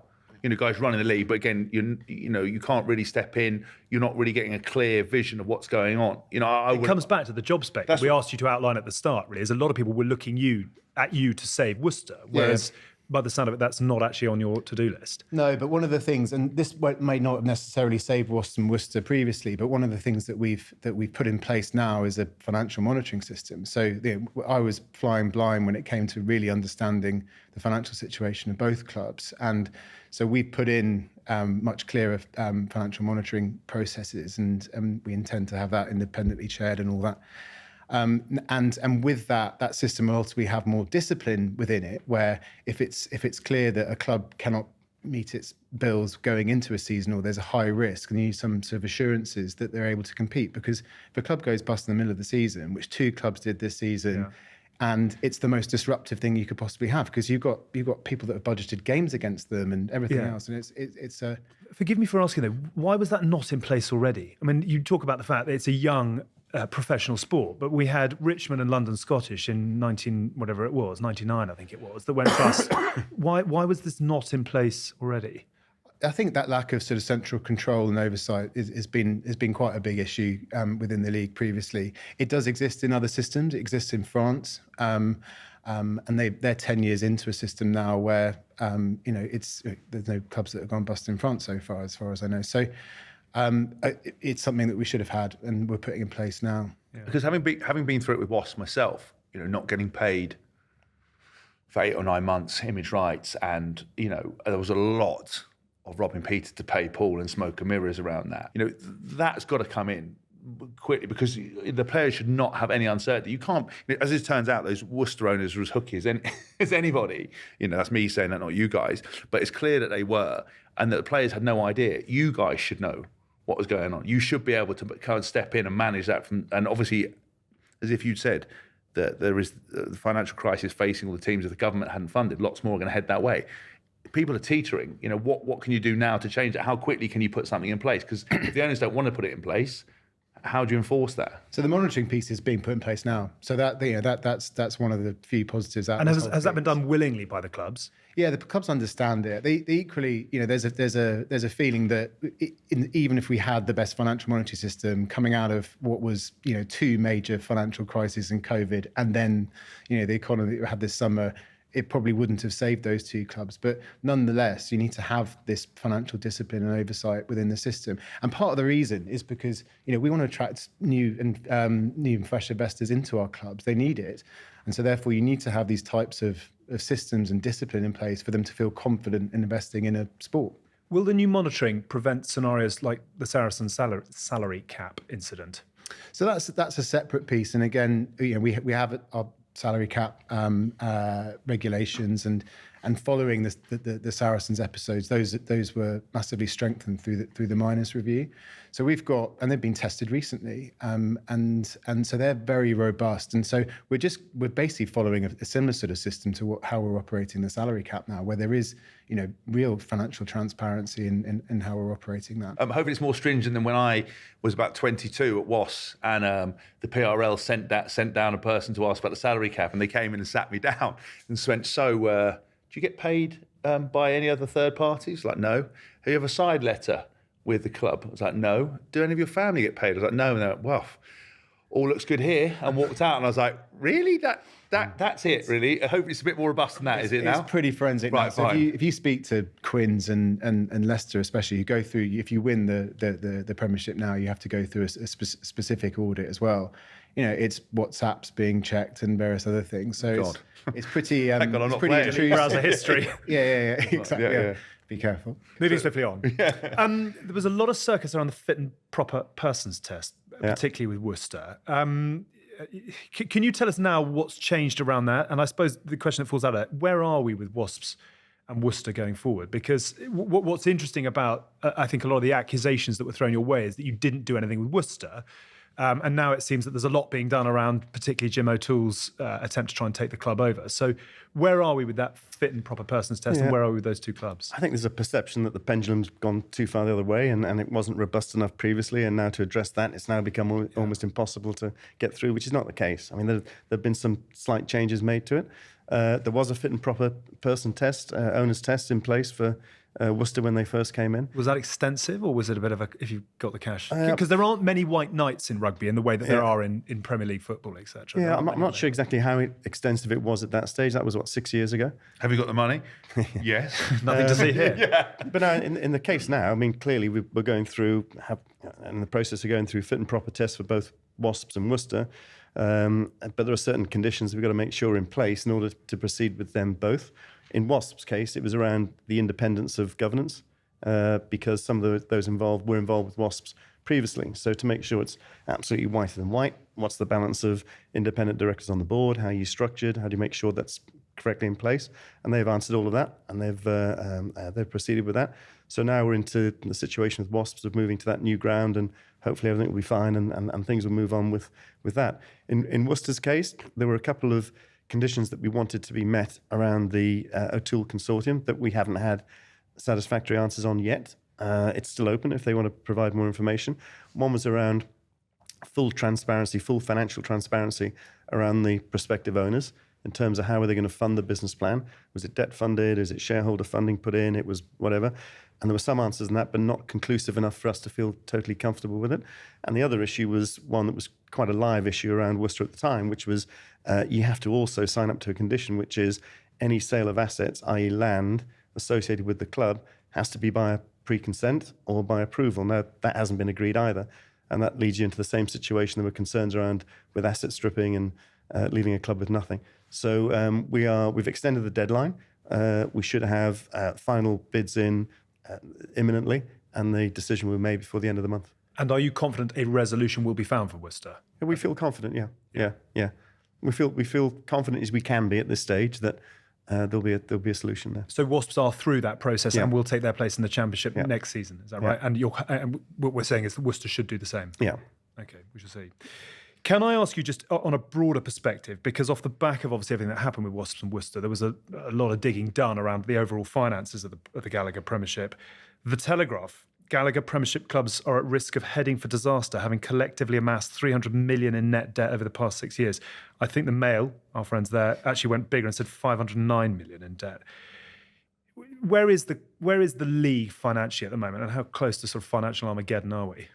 Guys running the league, but again, you can't really step in. You're not really getting a clear vision of what's going on. It comes back to the job spec that we asked you to outline at the start. Really, is a lot of people were looking at you to save Worcester, whereas by the sound of it, that's not actually on your to-do list. No, but one of the things, and this may not have necessarily saved Wasps and Worcester previously, but one of the things that we've put in place now is a financial monitoring system. So I was flying blind when it came to really understanding the financial situation of both clubs, and so we put in much clearer financial monitoring processes, and we intend to have that independently chaired and all that. And with that system will ultimately have more discipline within it, where if it's clear that a club cannot meet its bills going into a season, or there's a high risk, and you need some sort of assurances that they're able to compete. Because if a club goes bust in the middle of the season, which 2 clubs did this season, and it's the most disruptive thing you could possibly have, because you've got people that have budgeted games against them and everything else, and it's a. Forgive me for asking though, why was that not in place already? I mean, you talk about the fact that it's a young professional sport, but we had Richmond and London Scottish in 99 I think it was, that went bust. Why was this not in place already? I think that lack of sort of central control and oversight has been quite a big issue within the league previously. It does exist in other systems. It exists in France, and they're 10 years into a system now where there's no clubs that have gone bust in France so far, as I know. So it's something that we should have had, and we're putting in place now. Yeah. Because having been through it with Wasps myself, not getting paid for 8 or 9 months, image rights, and there was a lot of robbing Peter to pay Paul and smoke and mirrors around that. That's got to come in quickly, because the players should not have any uncertainty. You can't, as it turns out, those Worcester owners were as hooky as anybody. That's me saying that, not you guys. But it's clear that they were, and that the players had no idea. You guys should know what was going on. You should be able to kind of step in and manage that and obviously, as if you'd said, that there is the financial crisis facing all the teams. If the government hadn't funded, lots more are going to head that way. People are teetering. What can you do now to change it? How quickly can you put something in place? Because if the owners don't want to put it in place, how do you enforce that? So the monitoring piece is being put in place now. So that's one of the few positives out. And has that been done willingly by the clubs? Yeah, the clubs understand it. They equally, there's a feeling that even if we had the best financial monitoring system coming out of what was 2 major financial crises and COVID, and then the economy that we had this summer, it probably wouldn't have saved those 2 clubs. But nonetheless, you need to have this financial discipline and oversight within the system. And part of the reason is because we want to attract new and fresh investors into our clubs. They need it. And so therefore you need to have these types of systems and discipline in place for them to feel confident in investing in a sport. Will the new monitoring prevent scenarios like the Saracen salary cap incident? So that's a separate piece. And again, we have our salary cap regulations, and And following the Saracens episodes, those were massively strengthened through the minors review. So we've got, and they've been tested recently, and so they're very robust. And so we're basically following a similar sort of system to how we're operating the salary cap now, where there is, you know, real financial transparency in how we're operating that. Hopefully it's more stringent than when I was about 22 at Wasps, and the PRL sent down a person to ask about the salary cap, and they came in and sat me down and went, so do you get paid by any other third parties? Like, no. Do you have a side letter with the club? I was like, no. Do any of your family get paid? I was like, no. And they're like, well, all looks good here, and walked out. And I was like, really? That's it, really? Hopefully it's a bit more robust than that, is it now? It's pretty forensic now. Right, So if you speak to Quins and Leicester especially, you go through, if you win the Premiership now, you have to go through a specific audit as well. You know, it's WhatsApp's being checked and various other things. So it's pretty intrusive. Browser history. Yeah, exactly. Yeah. Be careful. Moving swiftly on. There was a lot of circus around the fit and proper persons test, particularly with Worcester. Can you tell us now what's changed around that? And I suppose the question that falls out of that, where are we with Wasps and Worcester going forward? Because what's interesting about, I think, a lot of the accusations that were thrown your way is that you didn't do anything with Worcester. And now it seems that there's a lot being done around particularly Jim O'Toole's attempt to try and take the club over. So where are we with that fit and proper persons test, and where are we with those two clubs? I think there's a perception that the pendulum's gone too far the other way, and it wasn't robust enough previously, and now to address that, it's now become almost impossible to get through, which is not the case. I mean, there have been some slight changes made to it. There was a fit and proper person test, owner's test in place for Worcester when they first came in. Was that extensive, or was it a bit of a, if you got the cash? Because there aren't many white knights in rugby in the way that there are in Premier League football, etc. Yeah, I'm not sure exactly how extensive it was at that stage. That was, 6 years ago? Have you got the money? Yes. Nothing to see here. But now, in the case now, I mean, clearly we're going through, in the process of going through fit and proper tests for both Wasps and Worcester. But there are certain conditions we've got to make sure are in place in order to proceed with them both. In Wasps' case, it was around the independence of governance, because some of those involved were involved with Wasps previously. So to make sure it's absolutely whiter than white, what's the balance of independent directors on the board, how are you structured, how do you make sure that's correctly in place? And they've answered all of that, and they've proceeded with that. So now we're into the situation with Wasps of moving to that new ground, and hopefully everything will be fine, and things will move on with that. In Worcester's case, there were a couple of conditions that we wanted to be met around the O'Toole consortium that we haven't had satisfactory answers on yet. It's still open if they want to provide more information. One was around full transparency, full financial transparency around the prospective owners in terms of how are they going to fund the business plan. Was it debt funded? Is it shareholder funding put in? It was whatever. And there were some answers in that, but not conclusive enough for us to feel totally comfortable with it. And the other issue was one that was quite a live issue around Worcester at the time, which was you have to also sign up to a condition, which is any sale of assets, i.e. land, associated with the club, has to be by a pre-consent or by approval. Now, that hasn't been agreed either. And that leads you into the same situation. There were concerns around with asset stripping and leaving a club with nothing. So we've extended the deadline. We should have final bids in imminently, and the decision will be made before the end of the month. And are you confident a resolution will be found for Worcester? We feel confident, yeah. We feel confident as we can be at this stage that there'll be a solution there. So Wasps are through that process and will take their place in the Championship next season. Is that right? And what we're saying is that Worcester should do the same. Yeah. Okay, we shall see. Can I ask you just on a broader perspective, because off the back of obviously everything that happened with Wasps and Worcester, there was a lot of digging done around the overall finances of the Gallagher Premiership. The Telegraph, Gallagher Premiership clubs are at risk of heading for disaster, having collectively amassed 300 million in net debt over the past 6 years. I think the Mail, our friends there, actually went bigger and said 509 million in debt. Where is the league financially at the moment, and how close to sort of financial Armageddon are we?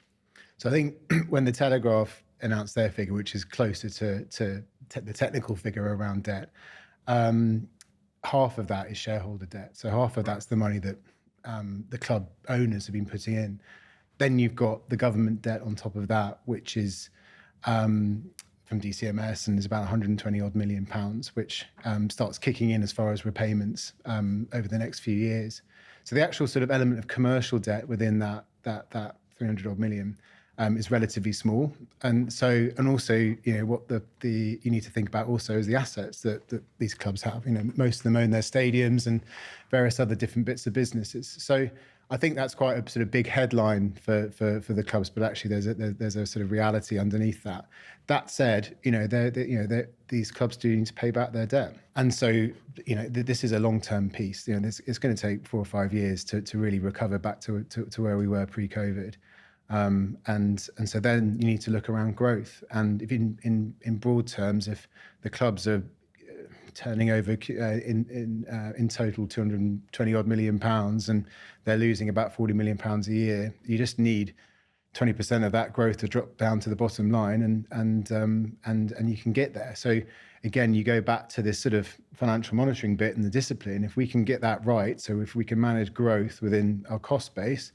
So I think when the Telegraph announced their figure, which is closer to the technical figure around debt, half of that is shareholder debt. So half of that's the money that the club owners have been putting in. Then you've got the government debt on top of that, which is from DCMS and is about 120 odd million pounds, which starts kicking in as far as repayments over the next few years. So the actual sort of element of commercial debt within that 300 odd million is relatively small, and also what the you need to think about also is the assets that these clubs have. Most of them own their stadiums and various other different bits of businesses. So I think that's quite a sort of big headline for the clubs, but actually there's a sort of reality underneath that. That said, these clubs do need to pay back their debt, and so this is a long-term piece. It's going to take 4 or 5 years to really recover back to where we were pre-COVID. And so then you need to look around growth. And if in broad terms, if the clubs are turning over in total 220 odd £million, and they're losing about £40 million a year, you just need 20% of that growth to drop down to the bottom line, and you can get there. So again, you go back to this sort of financial monitoring bit and the discipline. If we can get that right, so if we can manage growth within our cost base,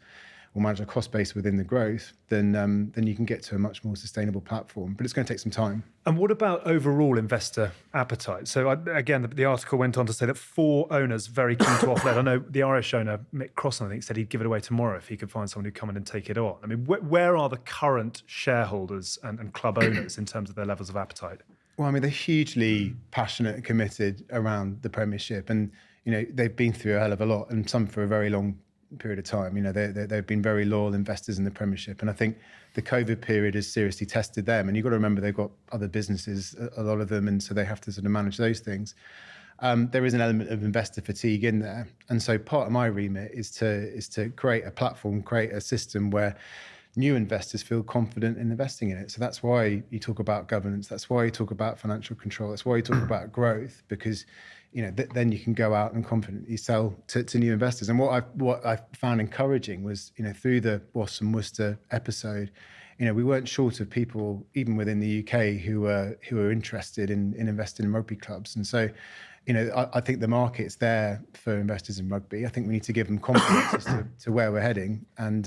or manage a cost base within the growth, then you can get to a much more sustainable platform. But it's going to take some time. And what about overall investor appetite? So again, the article went on to say that 4 owners very keen to offload. I know the Irish owner, Mick Crossan, I think, said he'd give it away tomorrow if he could find someone who'd come in and take it on. I mean, where are the current shareholders and club owners in terms of their levels of appetite? Well, I mean, they're hugely passionate and committed around the Premiership. And, they've been through a hell of a lot, and some for a very long period of time. They've been very loyal investors in the Premiership, and I think the COVID period has seriously tested them. And you've got to remember they've got other businesses, a lot of them, and so they have to sort of manage those things. There is an element of investor fatigue in there, and so part of my remit is to create a platform, create a system where new investors feel confident in investing in it. So that's why you talk about governance. That's why you talk about financial control. That's why you talk about growth, because then you can go out and confidently sell to new investors. And what I found encouraging was, through the Wasps and Worcester episode, we weren't short of people, even within the UK, who were interested in investing in rugby clubs. And so, I think the market's there for investors in rugby. I think we need to give them confidence as to where we're heading, and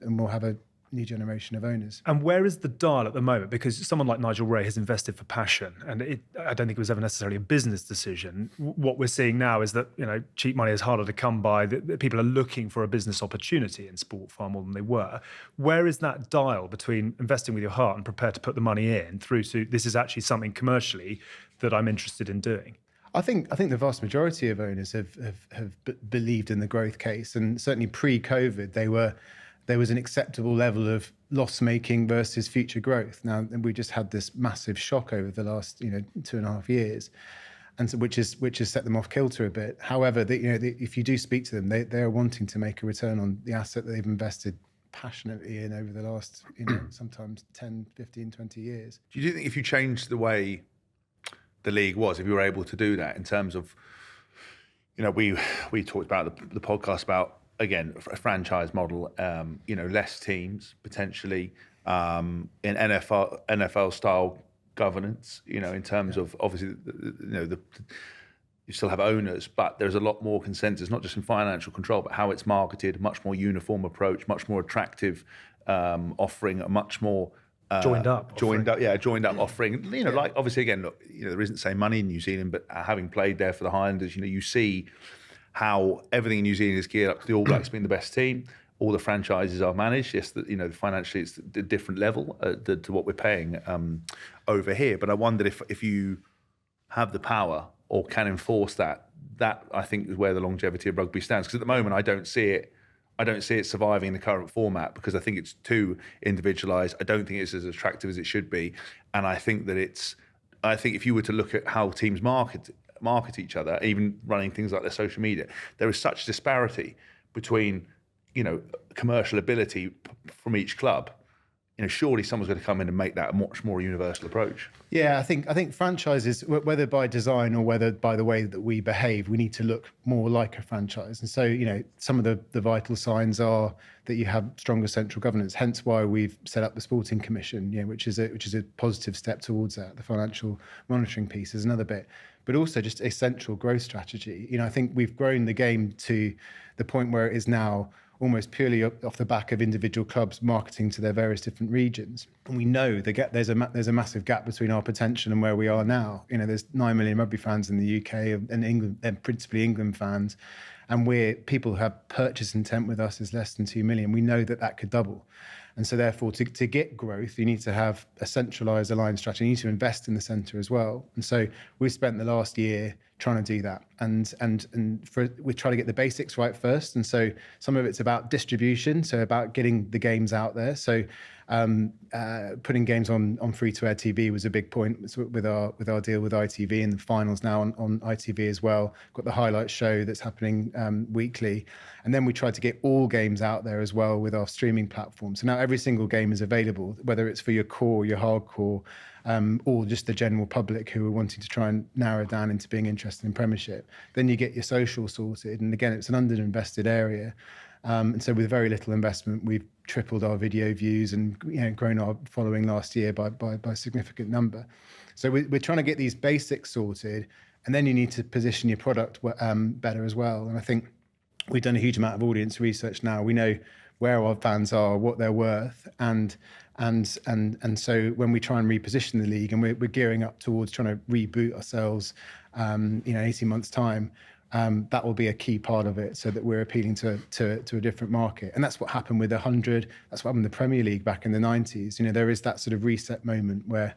we'll have a new generation of owners. And where is the dial at the moment? Because someone like Nigel Ray has invested for passion, and I don't think it was ever necessarily a business decision. What we're seeing now is that cheap money is harder to come by. That people are looking for a business opportunity in sport far more than they were. Where is that dial between investing with your heart and prepared to put the money in through to this is actually something commercially that I'm interested in doing? I think the vast majority of owners have believed in the growth case, and certainly pre-COVID there was an acceptable level of loss making versus future growth. Now we just had this massive shock over the last 2.5 years, and so which has set them off kilter a bit. However, if you do speak to them, they are wanting to make a return on the asset that they've invested passionately in over the last sometimes 10, 15, 20 years. Do you think if you changed the way the league was, if you were able to do that in terms of, we talked about the podcast about, again, a franchise model, less teams potentially, in NFL style governance, in terms of obviously, you still have owners, but there's a lot more consensus, not just in financial control, but how it's marketed, much more uniform approach, much more attractive offering, a much more joined up offering. Like obviously again, look, there isn't the same money in New Zealand, but having played there for the Highlanders, you see how everything in New Zealand is geared up to the All Blacks being the best team. All the franchises are managed. Yes, financially it's a different level to what we're paying over here. But I wondered if you have the power or can enforce that I think is where the longevity of rugby stands. Because at the moment I don't see it surviving in the current format, because I think it's too individualised. I don't think it's as attractive as it should be. And I think if you were to look at how teams market each other, even running things like their social media, there is such disparity between, commercial ability from each club. Surely someone's going to come in and make that a much more universal approach. Yeah, I think franchises, whether by design or whether by the way that we behave, we need to look more like a franchise. And so, some of the vital signs are that you have stronger central governance. Hence why we've set up the Sporting Commission, which is a positive step towards that. The financial monitoring piece is another bit, but also just a central growth strategy. I think we've grown the game to the point where it is now almost purely off the back of individual clubs marketing to their various different regions. And we know there's a massive gap between our potential and where we are now. There's 9 million rugby fans in the UK and England, and principally England fans. And people who have purchase intent with us is less than 2 million. We know that could double. And so therefore, to get growth, you need to have a centralised aligned strategy. You need to invest in the centre as well. And so we've spent the last year trying to do that. And we try to get the basics right first. And so some of it's about distribution, so about getting the games out there. So putting games on free-to-air TV was a big point with our deal with ITV, and the finals now on ITV as well. Got the highlights show that's happening weekly. And then we tried to get all games out there as well with our streaming platform. So now every single game is available, whether it's for your core, your hardcore, or just the general public who are wanting to try and narrow down into being interested in Premiership. Then you get your social sorted. And again, it's an underinvested area. And so with very little investment, we've tripled our video views and grown our following last year by a significant number. So we're trying to get these basics sorted, and then you need to position your product better as well. And I think we've done a huge amount of audience research now. We know where our fans are, what they're worth, and so when we try and reposition the league, and we're gearing up towards trying to reboot ourselves, 18 months' time. That will be a key part of it, so that we're appealing to a different market. And that's what happened with 100. That's what happened in the Premier League back in the 90s. There is that sort of reset moment where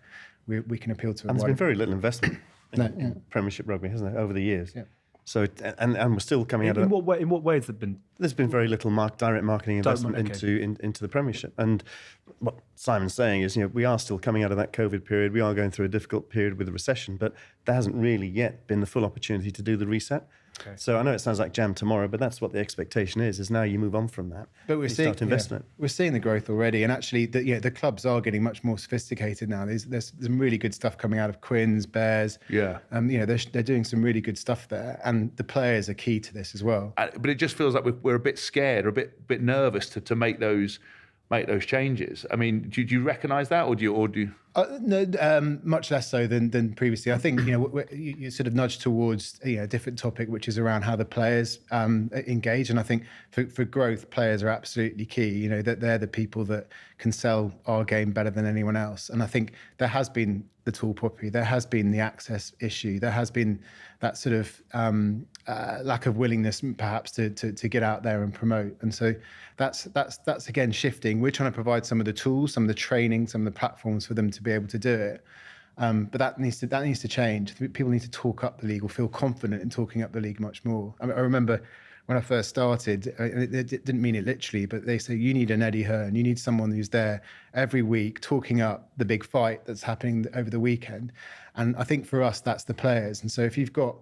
we can appeal to. And there's been very little investment in Premiership Rugby, hasn't there, over the years? Yeah. So and we're still coming out of. In what way has there been? There's been very little direct marketing investment into the Premiership. And what Simon's saying is, we are still coming out of that COVID period. We are going through a difficult period with the recession, but there hasn't really yet been the full opportunity to do the reset. Okay. So I know it sounds like jam tomorrow, but that's what the expectation is now you move on from that. But we're seeing the growth already, and actually the clubs are getting much more sophisticated now. There's some really good stuff coming out of Quins, Bears. Yeah. They're doing some really good stuff there, and the players are key to this as well. But it just feels like we're a bit scared or a bit nervous to make those changes. I mean, do you recognise that, or do you? No, much less so than previously. I think you sort of nudge towards a different topic, which is around how the players engage. And I think for growth, players are absolutely key. That they're the people that can sell our game better than anyone else. And I think there has been the tall poppy, there has been the access issue, there has been that sort of lack of willingness perhaps to get out there and promote. And so that's again shifting. We're trying to provide some of the tools, some of the training, some of the platforms for them to be able to do it. But that needs to change. People need to talk up the league or feel confident in talking up the league much more. I remember when I first started, it didn't mean it literally, but they say you need an Eddie Hearn. You need someone who's there every week talking up the big fight that's happening over the weekend. And I think for us, that's the players. And so if you've got,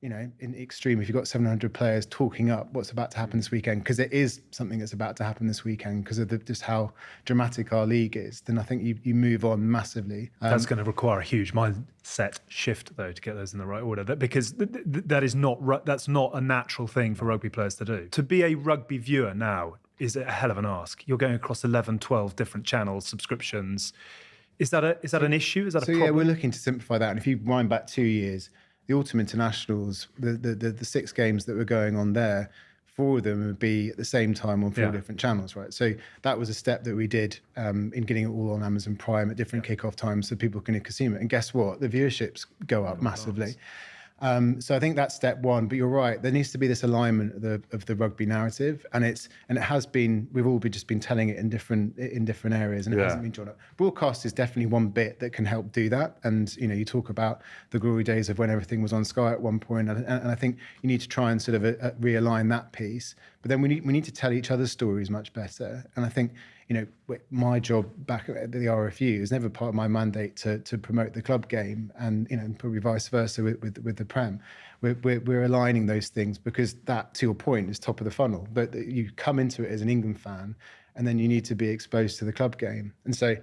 in extreme, if you've got 700 players talking up what's about to happen this weekend, because it is something that's about to happen this weekend because of just how dramatic our league is, then I think you move on massively. That's going to require a huge mindset shift, though, to get those in the right order. Because that's not a natural thing for rugby players to do. To be a rugby viewer now is a hell of an ask. You're going across 11, 12 different channels, subscriptions. Is that an issue? Is that a problem? Yeah, we're looking to simplify that. And if you wind back 2 years, the autumn internationals, the 6 games that were going on there, 4 of them would be at the same time on 4 different channels, right? So that was a step that we did in getting it all on Amazon Prime at different kickoff times so people can consume it. And guess what? The viewerships go up massively. So I think that's step one. But you're right. There needs to be this alignment of the rugby narrative, and it has been. We've all just been telling it in different areas, and it hasn't been drawn up. Broadcast is definitely one bit that can help do that. And you talk about the glory days of when everything was on Sky at one point, and I think you need to try and sort of realign that piece. But then we need to tell each other's stories much better. And I think my job back at the RFU is never part of my mandate to promote the club game, and probably vice versa with the prem. We're aligning those things because that, to your point, is top of the funnel. But you come into it as an England fan, and then you need to be exposed to the club game. And so,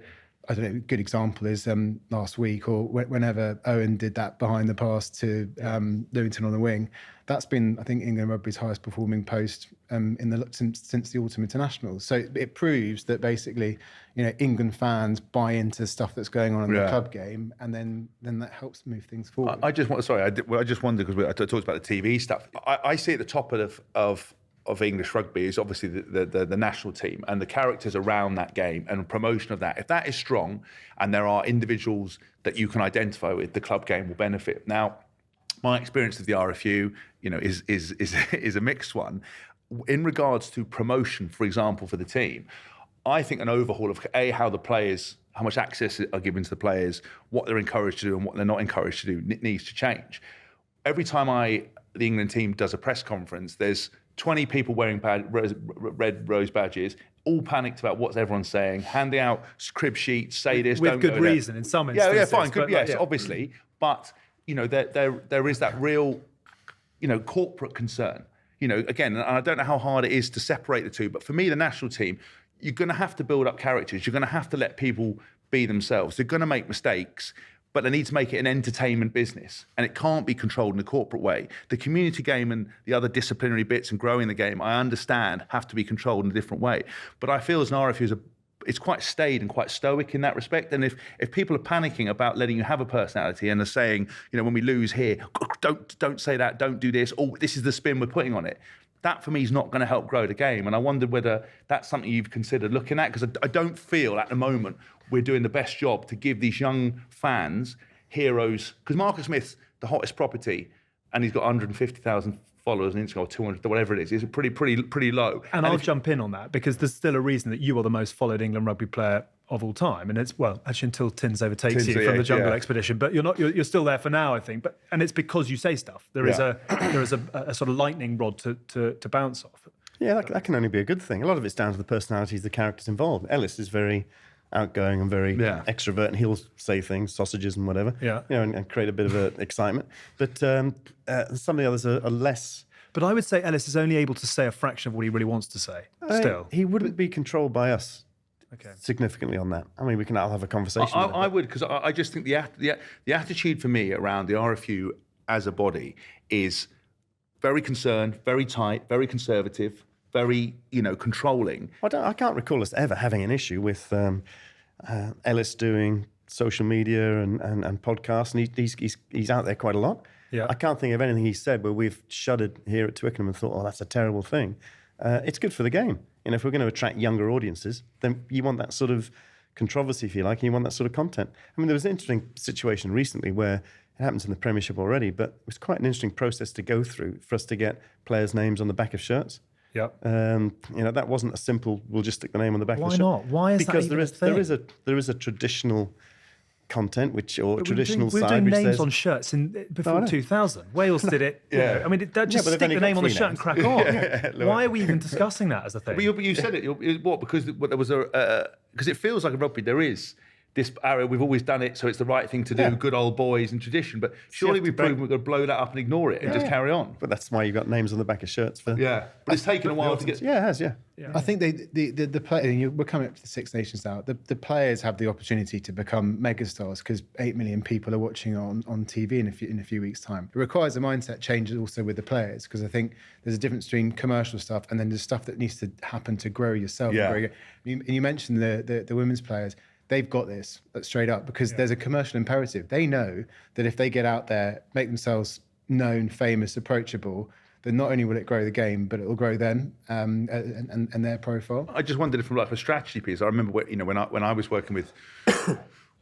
I don't know, a good example is last week or whenever Owen did that behind the pass to Lewington on the wing. That's been, I think, England Rugby's highest performing post since the autumn internationals. So it proves that basically, England fans buy into stuff that's going on in the club game, and then that helps move things forward. I just wondered because I talked about the TV stuff. I see at the top of English rugby is obviously the national team and the characters around that game and promotion of that. If that is strong and there are individuals that you can identify with, the club game will benefit. Now, my experience of the RFU, is a mixed one. In regards to promotion, for example, for the team, I think an overhaul of how the players, how much access are given to the players, what they're encouraged to do and what they're not encouraged to do needs to change. Every time the England team does a press conference, there's 20 people wearing red rose badges, all panicked about what everyone's saying, handing out crib sheets, say this, with don't good go there. reason in some instances. Yeah, fine, good, but yes, obviously. But, there is that real, corporate concern. Again, and I don't know how hard it is to separate the two, but for me, the national team, you're going to have to build up characters. You're going to have to let people be themselves. They're going to make mistakes, but they need to make it an entertainment business, and it can't be controlled in a corporate way. The community game and the other disciplinary bits and growing the game, I understand, have to be controlled in a different way. But I feel as an RFU, it's quite staid and quite stoic in that respect. And if people are panicking about letting you have a personality and are saying, when we lose here, don't say that, don't do this, oh, this is the spin we're putting on it, that for me is not going to help grow the game. And I wondered whether that's something you've considered looking at, because I don't feel at the moment we're doing the best job to give these young fans heroes. Because Marcus Smith's the hottest property, and he's got 150,000 followers on Instagram, or 200, whatever it is. It's pretty low. And I'll jump in on that, because there's still a reason that you are the most followed England rugby player of all time, and it's actually until Tins overtakes you from the Jungle Expedition, but you're still there for now, I think. And it's because you say stuff. There is a sort of lightning rod to bounce off. Yeah, that can only be a good thing. A lot of it's down to the personalities, the characters involved. Ellis is very outgoing and very extrovert, and he'll say things, sausages and whatever, and create a bit of excitement. But some of the others are less. But I would say Ellis is only able to say a fraction of what he really wants to say. Still, he wouldn't be controlled by us. Okay. Significantly on that. I mean, I'll have a conversation. I would, because I just think the attitude for me around the RFU as a body is very concerned, very tight, very conservative, very controlling. I can't recall us ever having an issue with Ellis doing social media and podcasts, and he's out there quite a lot. Yeah. I can't think of anything he said where we've shuddered here at Twickenham and thought, oh, that's a terrible thing. It's good for the game. If we're going to attract younger audiences, then you want that sort of controversy, if you like, and you want that sort of content. I mean, there was an interesting situation recently where it happens in the Premiership already, but it was quite an interesting process to go through for us to get players' names on the back of shirts. Yeah. That wasn't a simple, we'll just stick the name on the back of the shirt. Why not? Why is because that even a thing? there is a traditional content traditional we're side. doing which names says, on shirts before 2000. Wales did it. Yeah. I mean, just but stick they've the only name got on the 3 shirt and crack on. Why are we even discussing that as a thing? But you said it. What? Because there was because it feels like a rugby. There is this area. We've always done it, so it's the right thing to do. Yeah. Good old boys and tradition. But surely we've proven we're going to blow that up and ignore it and just carry on. But that's why you've got names on the back of shirts. But it's taken a while to get. Yeah, it has. Yeah. I think the player. We're coming up to the Six Nations now. The players have the opportunity to become megastars because 8 million people are watching on TV in a few weeks' time. It requires a mindset change also with the players, because I think there's a difference between commercial stuff and then there's stuff that needs to happen to grow yourself. Yeah. And you mentioned the women's players. They've got this straight up because there's a commercial imperative. They know that if they get out there, make themselves known, famous, approachable, then not only will it grow the game, but it will grow them and their profile. I just wondered if, from like a strategy piece, I remember when I was working with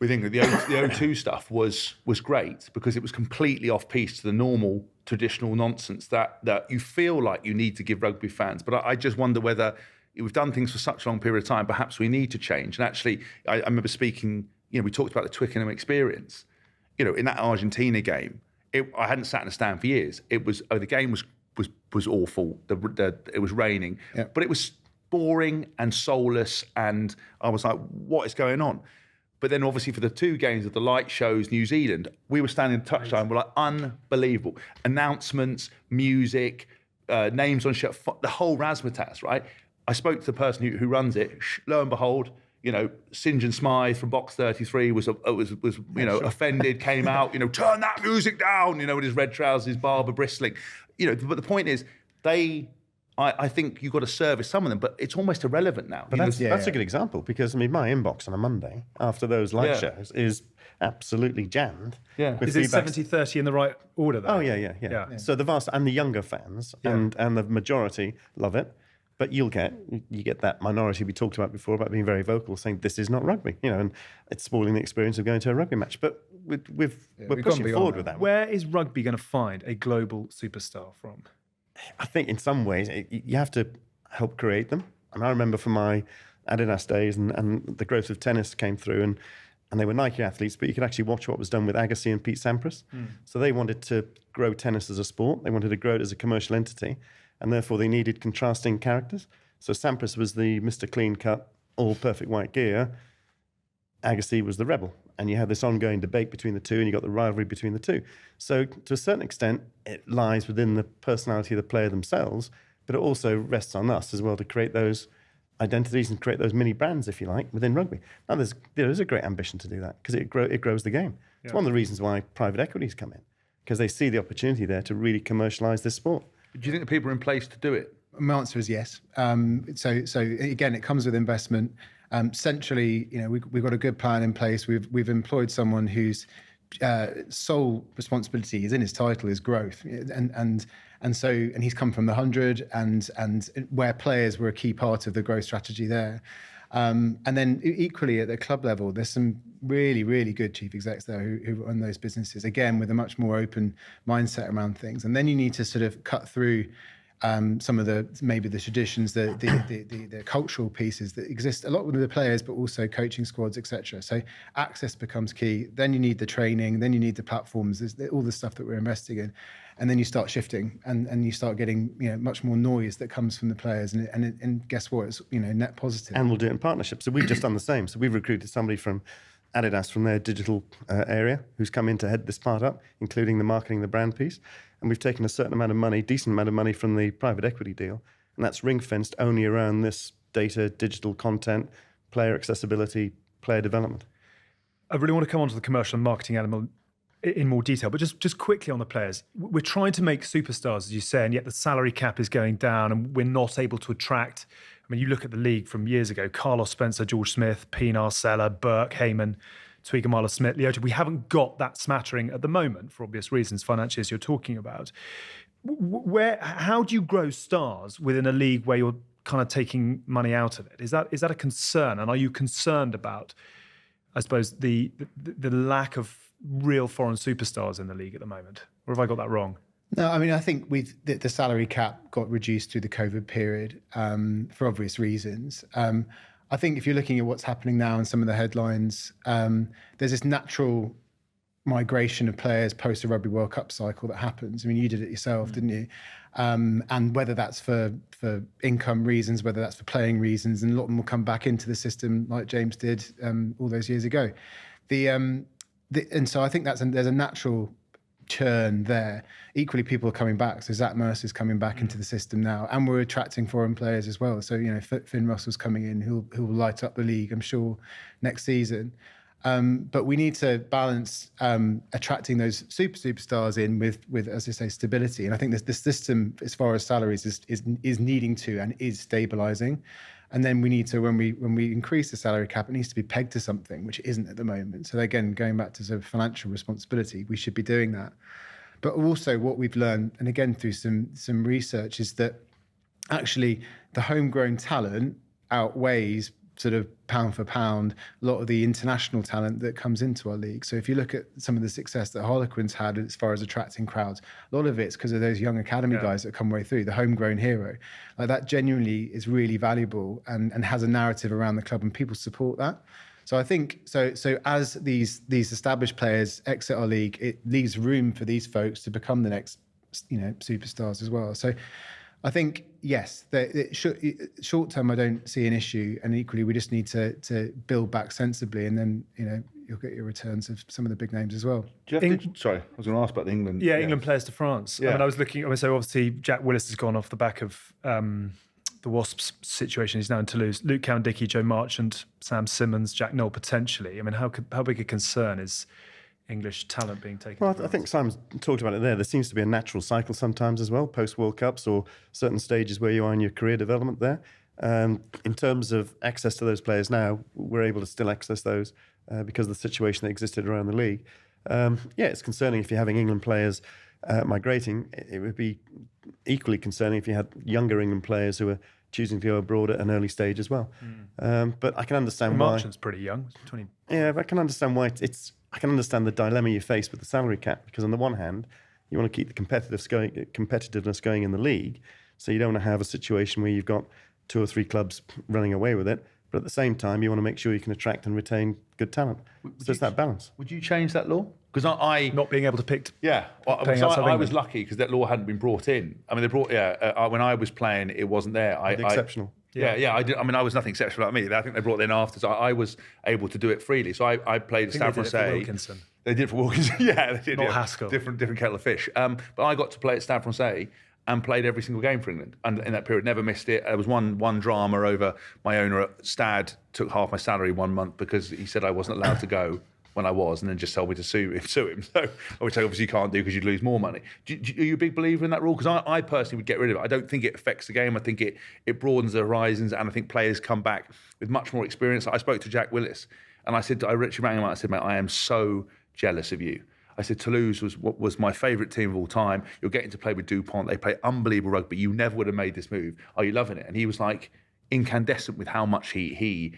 England, the O2 stuff was great because it was completely off piece to the normal traditional nonsense that you feel like you need to give rugby fans. But I just wonder whether we've done things for such a long period of time, perhaps we need to change. And actually, I remember speaking, we talked about the Twickenham experience. In that Argentina game, I hadn't sat in a stand for years. It was, the game was awful. It was raining, but it was boring and soulless. And I was like, what is going on? But then obviously for the 2 games of the light shows, New Zealand, we were standing in touchline, we're like, unbelievable. Announcements, music, names on shirt, the whole razzmatazz, right? I spoke to the person who runs it. Lo and behold, St John Smythe from Box 33 was offended, came out, turn that music down, with his red trousers, his barber bristling. But the point is, I think you've got to service some of them, but it's almost irrelevant now. But that's a good example, because my inbox on a Monday after those live shows is absolutely jammed. Yeah. Is it 70-30 in the right order though? Oh yeah. So the vast and the younger fans and the majority love it. But you get that minority we talked about before about being very vocal, saying this is not rugby, and it's spoiling the experience of going to a rugby match. But we're pushing forward with that. Where is rugby going to find a global superstar from? I think in some ways you have to help create them. And I remember for my Adidas days and the growth of tennis came through, and they were Nike athletes, but you could actually watch what was done with Agassi and Pete Sampras. So they wanted to grow tennis as a sport. They wanted to grow it as a commercial entity, and therefore they needed contrasting characters. So Sampras was the Mr. Clean Cut, all perfect white gear. Agassi was the rebel. And you had this ongoing debate between the two, and you got the rivalry between the two. So to a certain extent, it lies within the personality of the player themselves, but it also rests on us as well to create those identities and create those mini brands, if you like, within rugby. Now, there is a great ambition to do that because it grows the game. It's one of the reasons why private equities come in, because they see the opportunity there to really commercialise this sport. Do you think the people are in place to do it? My answer is yes. So again, it comes with investment. Centrally, we've got a good plan in place. We've employed someone whose sole responsibility is in his title is growth, and he's come from the 100 and where players were a key part of the growth strategy there. And then equally at the club level, there's some really, really good chief execs there who run those businesses, again, with a much more open mindset around things. And then you need to sort of cut through some of maybe the traditions, the cultural pieces that exist a lot with the players, but also coaching squads, etc. So access becomes key. Then you need the training. Then you need the platforms. There's all the stuff that we're investing in, and then you start shifting, and you start getting much more noise that comes from the players. And guess what? It's net positive. And we'll do it in partnership. So we've just done the same. So we've recruited somebody from Adidas from their digital area who's come in to head this part up, including the marketing, the brand piece. And we've taken a certain amount of money, decent amount of money from the private equity deal, and that's ring-fenced only around this data, digital content, player accessibility, player development. I really want to come on to the commercial and marketing element in more detail, but just quickly on the players. We're trying to make superstars, as you say, and yet the salary cap is going down and we're not able to attract. I mean, you look at the league from years ago, Carlos Spencer, George Smith, Pienaar, Seller, Burke, Heyman, Twickenham, Smith, Leota. We haven't got that smattering at the moment for obvious reasons, financially, as you're talking about. How do you grow stars within a league where you're kind of taking money out of it? Is that a concern? And are you concerned about, I suppose, the lack of real foreign superstars in the league at the moment? Or have I got that wrong? No, I mean, I think the salary cap got reduced through the COVID period for obvious reasons. I think if you're looking at what's happening now and some of the headlines, there's this natural migration of players post the Rugby World Cup cycle that happens. I mean, you did it yourself, didn't you? And whether that's for income reasons, whether that's for playing reasons, and a lot of them will come back into the system like James did all those years ago. And so I think there's a natural churn there. Equally, people are coming back. So Zach Mercer's coming back into the system now, and we're attracting foreign players as well. So Finn Russell's coming in, who'll light up the league, I'm sure, next season. But we need to balance attracting those superstars in with, as I say, stability. And I think this system, as far as salaries, is needing to and is stabilising. And then we need to, when we increase the salary cap, it needs to be pegged to something, which it isn't at the moment. So again, going back to sort of financial responsibility, we should be doing that. But also what we've learned, and again through some research, is that actually the homegrown talent outweighs sort of pound for pound a lot of the international talent that comes into our league. So if you look at some of the success that Harlequins had as far as attracting crowds, a lot of it's because of those young academy guys that come way through, the homegrown hero. Like that genuinely is really valuable and has a narrative around the club, and people support that. So I think so as these established players exit our league, it leaves room for these folks to become the next superstars as well. So I think, yes, short term, I don't see an issue. And equally, we just need to build back sensibly. And then, you'll get your returns of some of the big names as well. Sorry, I was going to ask about the England. Yeah, England players to France. Yeah. I mean, I was looking, so obviously Jack Willis has gone off the back of the Wasps situation. He's now in Toulouse. Luke Cowan-Dickey, Joe Marchant, Sam Simmons, Jack Knoll potentially. I mean, how big a concern is English talent being taken? Well, I think Simon's talked about it there. There seems to be a natural cycle sometimes as well, post-World Cups or certain stages where you are in your career development there. In terms of access to those players now, we're able to still access those because of the situation that existed around the league. It's concerning if you're having England players migrating. It would be equally concerning if you had younger England players who are choosing to go abroad at an early stage as well. But I can understand why. Marchant's pretty young, 20. Yeah, but I can understand why I can understand the dilemma you face with the salary cap, because on the one hand, you want to keep the competitiveness going in the league, so you don't want to have a situation where you've got 2 or 3 clubs running away with it. But at the same time, you want to make sure you can attract and retain good talent. So it's that balance. Would you change that law? Because I Not being able to pick. yeah, well, playing so outside I was England. lucky because that law hadn't been brought in. I mean, they brought when I was playing, it wasn't there. Exceptional. Yeah, I did. I mean, I was nothing exceptional about me. I think they brought it in after, so I was able to do it freely. So I played at I think they did it for Stamford-on-Sea. Wilkinson. They did for Wilkinson. Yeah, they did. Not yeah. Haskell. Different kettle of fish. But I got to play at Stamford-on-Sea and played every single game for England. And in that period, never missed it. There was one drama over my owner at Stad took half my salary 1 month because he said I wasn't allowed to go when I was, and then just told me to sue him. So, which I obviously can't do because you'd lose more money. Are you a big believer in that rule? Because I personally would get rid of it. I don't think it affects the game. I think it broadens the horizons, and I think players come back with much more experience. I spoke to Jack Willis, and I literally rang him out. I said, mate, I am so jealous of you. I said, Toulouse was my favourite team of all time. You're getting to play with DuPont. They play unbelievable rugby. You never would have made this move. Are you loving it? And he was like incandescent with how much he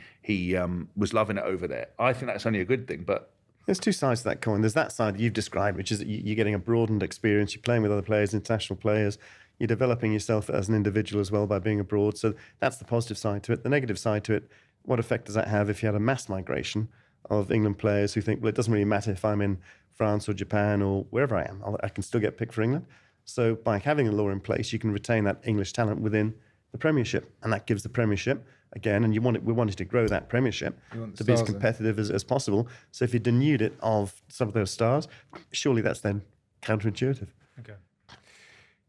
was loving it over there. I think that's only a good thing, but There's two sides to that coin. There's that side you've described, which is that you're getting a broadened experience. You're playing with other players, international players. You're developing yourself as an individual as well by being abroad. So that's the positive side to it. The negative side to it, what effect does that have if you had a mass migration of England players who think, well, it doesn't really matter if I'm in France or Japan or wherever I am, I can still get picked for England. So by having a law in place, you can retain that English talent within the Premiership, and that gives the Premiership, again, and we wanted to grow that Premiership to be as competitive as possible. So if you denuded it of some of those stars, surely that's then counterintuitive. Okay.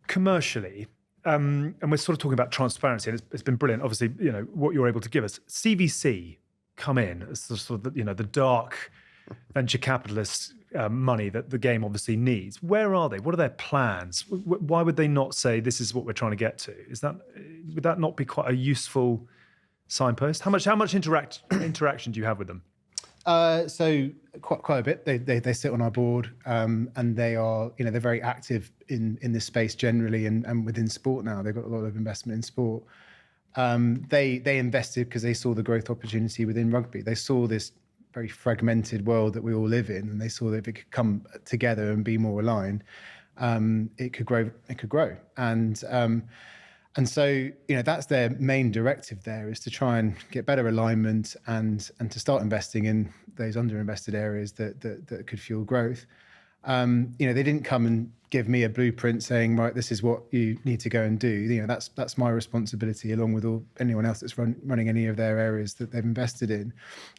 Commercially, and we're sort of talking about transparency, and it's been brilliant. Obviously, you know what you're able to give us. CVC come in as sort of the dark venture capitalist money that the game obviously needs. Where are they? What are their plans? Why would they not say this is what we're trying to get to? Would that not be quite a useful signpost? How much interaction do you have with them? So quite a bit. They sit on our board, and they are they're very active in this space generally, and within sport now. They've got a lot of investment in sport. They invested because they saw the growth opportunity within rugby. They saw this very fragmented world that we all live in, and they saw that if it could come together and be more aligned, it could grow. And so, that's their main directive there, is to try and get better alignment and to start investing in those underinvested areas that could fuel growth. They didn't come and give me a blueprint saying, right, this is what you need to go and do. That's my responsibility, along with anyone else that's running any of their areas that they've invested in,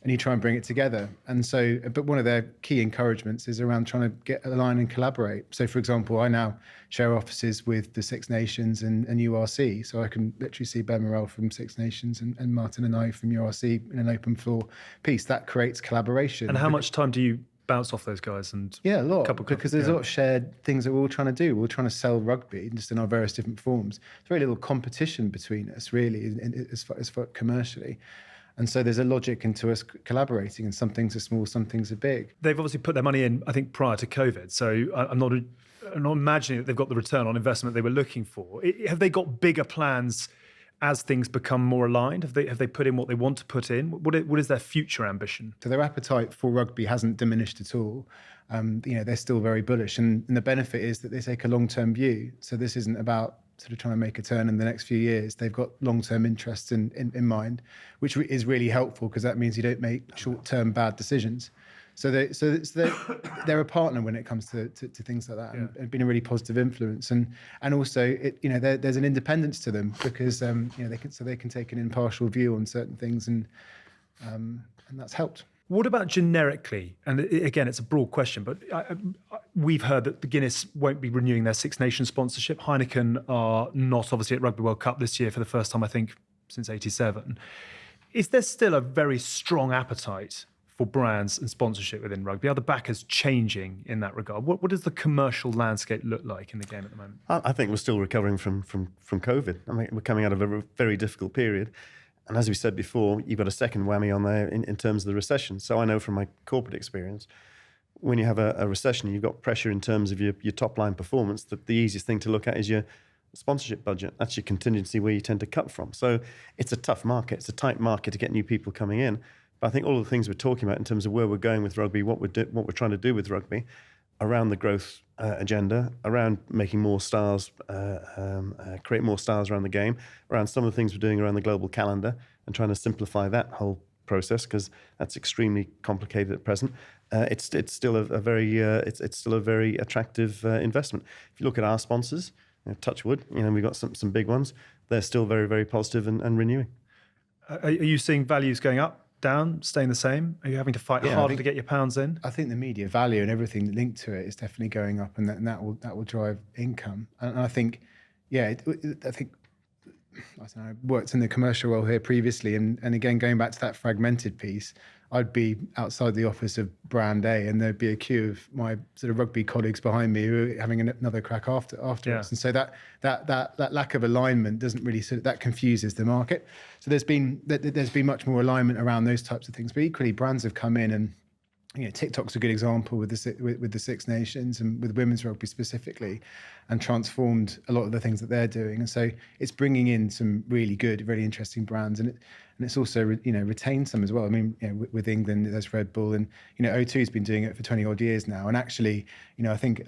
and you try and bring it together. And so, but one of their key encouragements is around trying to get aligned and collaborate. So, for example, I now share offices with the Six Nations and URC, so I can literally see Ben Morrell from Six Nations and Martin and I from URC in an open floor piece. That creates collaboration. And how much time do you bounce off those guys? And a lot, because there's a lot of shared things that we're all trying to do. We're trying to sell rugby just in our various different forms. There's very little competition between us, really, as far commercially. And so there's a logic into us collaborating, and some things are small, some things are big. They've obviously put their money in, I think, prior to COVID. So I'm not imagining that they've got the return on investment they were looking for. Have they got bigger plans as things become more aligned? Have they put in what they want to put in? What is their future ambition? So their appetite for rugby hasn't diminished at all. They're still very bullish, and the benefit is that they take a long-term view. So this isn't about sort of trying to make a turn in the next few years. They've got long-term interests in mind, which is really helpful, because that means you don't make short-term bad decisions. So they're a partner when it comes to things like that, and been a really positive influence, and also there's an independence to them, because they can take an impartial view on certain things, and that's helped. What about generically? And again, it's a broad question, but we've heard that the Guinness won't be renewing their Six Nations sponsorship. Heineken are not obviously at Rugby World Cup this year for the first time, I think, since '87. Is there still a very strong appetite for brands and sponsorship within rugby? Are the backers changing in that regard? What does the commercial landscape look like in the game at the moment? I think we're still recovering from COVID. I mean, we're coming out of a very difficult period. And as we said before, you've got a second whammy on there in terms of the recession. So I know from my corporate experience, when you have a recession, you've got pressure in terms of your top line performance, that the easiest thing to look at is your sponsorship budget. That's your contingency where you tend to cut from. So it's a tough market. It's a tight market to get new people coming in. But I think all of the things we're talking about in terms of where we're going with rugby, what we're trying to do with rugby, around the growth agenda, around making more stars, create more stars around the game, around some of the things we're doing around the global calendar, and trying to simplify that whole process, because that's extremely complicated at present. It's still a very attractive investment. If you look at our sponsors, touch wood, we've got some big ones. They're still very, very positive and renewing. Are you seeing values going up, down, staying the same? Are you having to fight harder to get your pounds in? I think the media value and everything linked to it is definitely going up, and that will drive income. And I think, I worked in the commercial role here previously, and again, going back to that fragmented piece, I'd be outside the office of brand A, and there'd be a queue of my sort of rugby colleagues behind me who are having another crack afterwards. And so that lack of alignment doesn't really that confuses the market. So there's been much more alignment around those types of things. But equally, brands have come in, and TikTok's a good example with the Six Nations and with women's rugby specifically, and transformed a lot of the things that they're doing. And so it's bringing in some really good, really interesting brands, and it's also retained some as well. I mean, with England, there's Red Bull, and O2's been doing it for 20 odd years now. And actually, I think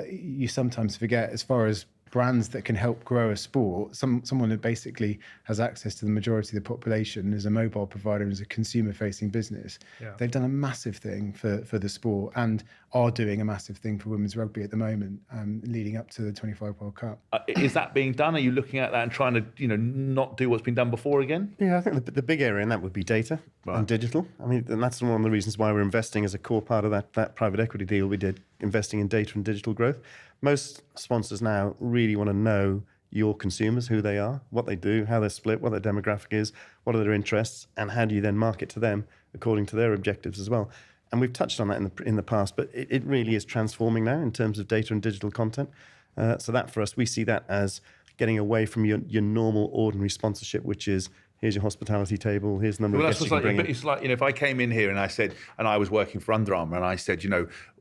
you sometimes forget, as far as brands that can help grow a sport, someone that basically has access to the majority of the population as a mobile provider and as a consumer-facing business. Yeah. They've done a massive thing for the sport, and are doing a massive thing for women's rugby at the moment, leading up to the 25 World Cup. Is that being done? Are you looking at that and trying to, not do what's been done before again? Yeah, I think the big area in that would be data and digital. I mean, and that's one of the reasons why we're investing as a core part of that private equity deal we did, investing in data and digital growth. Most sponsors now really want to know your consumers, who they are, what they do, how they're split, what their demographic is, what are their interests, and how do you then market to them according to their objectives as well. And we've touched on that in the past, but it really is transforming now in terms of data and digital content. So that for us, we see that as getting away from your normal, ordinary sponsorship, which is, here's your hospitality table, here's the number of guests you can bring in. It's like, if I came in here and I said, and I was working for Under Armour, and I said,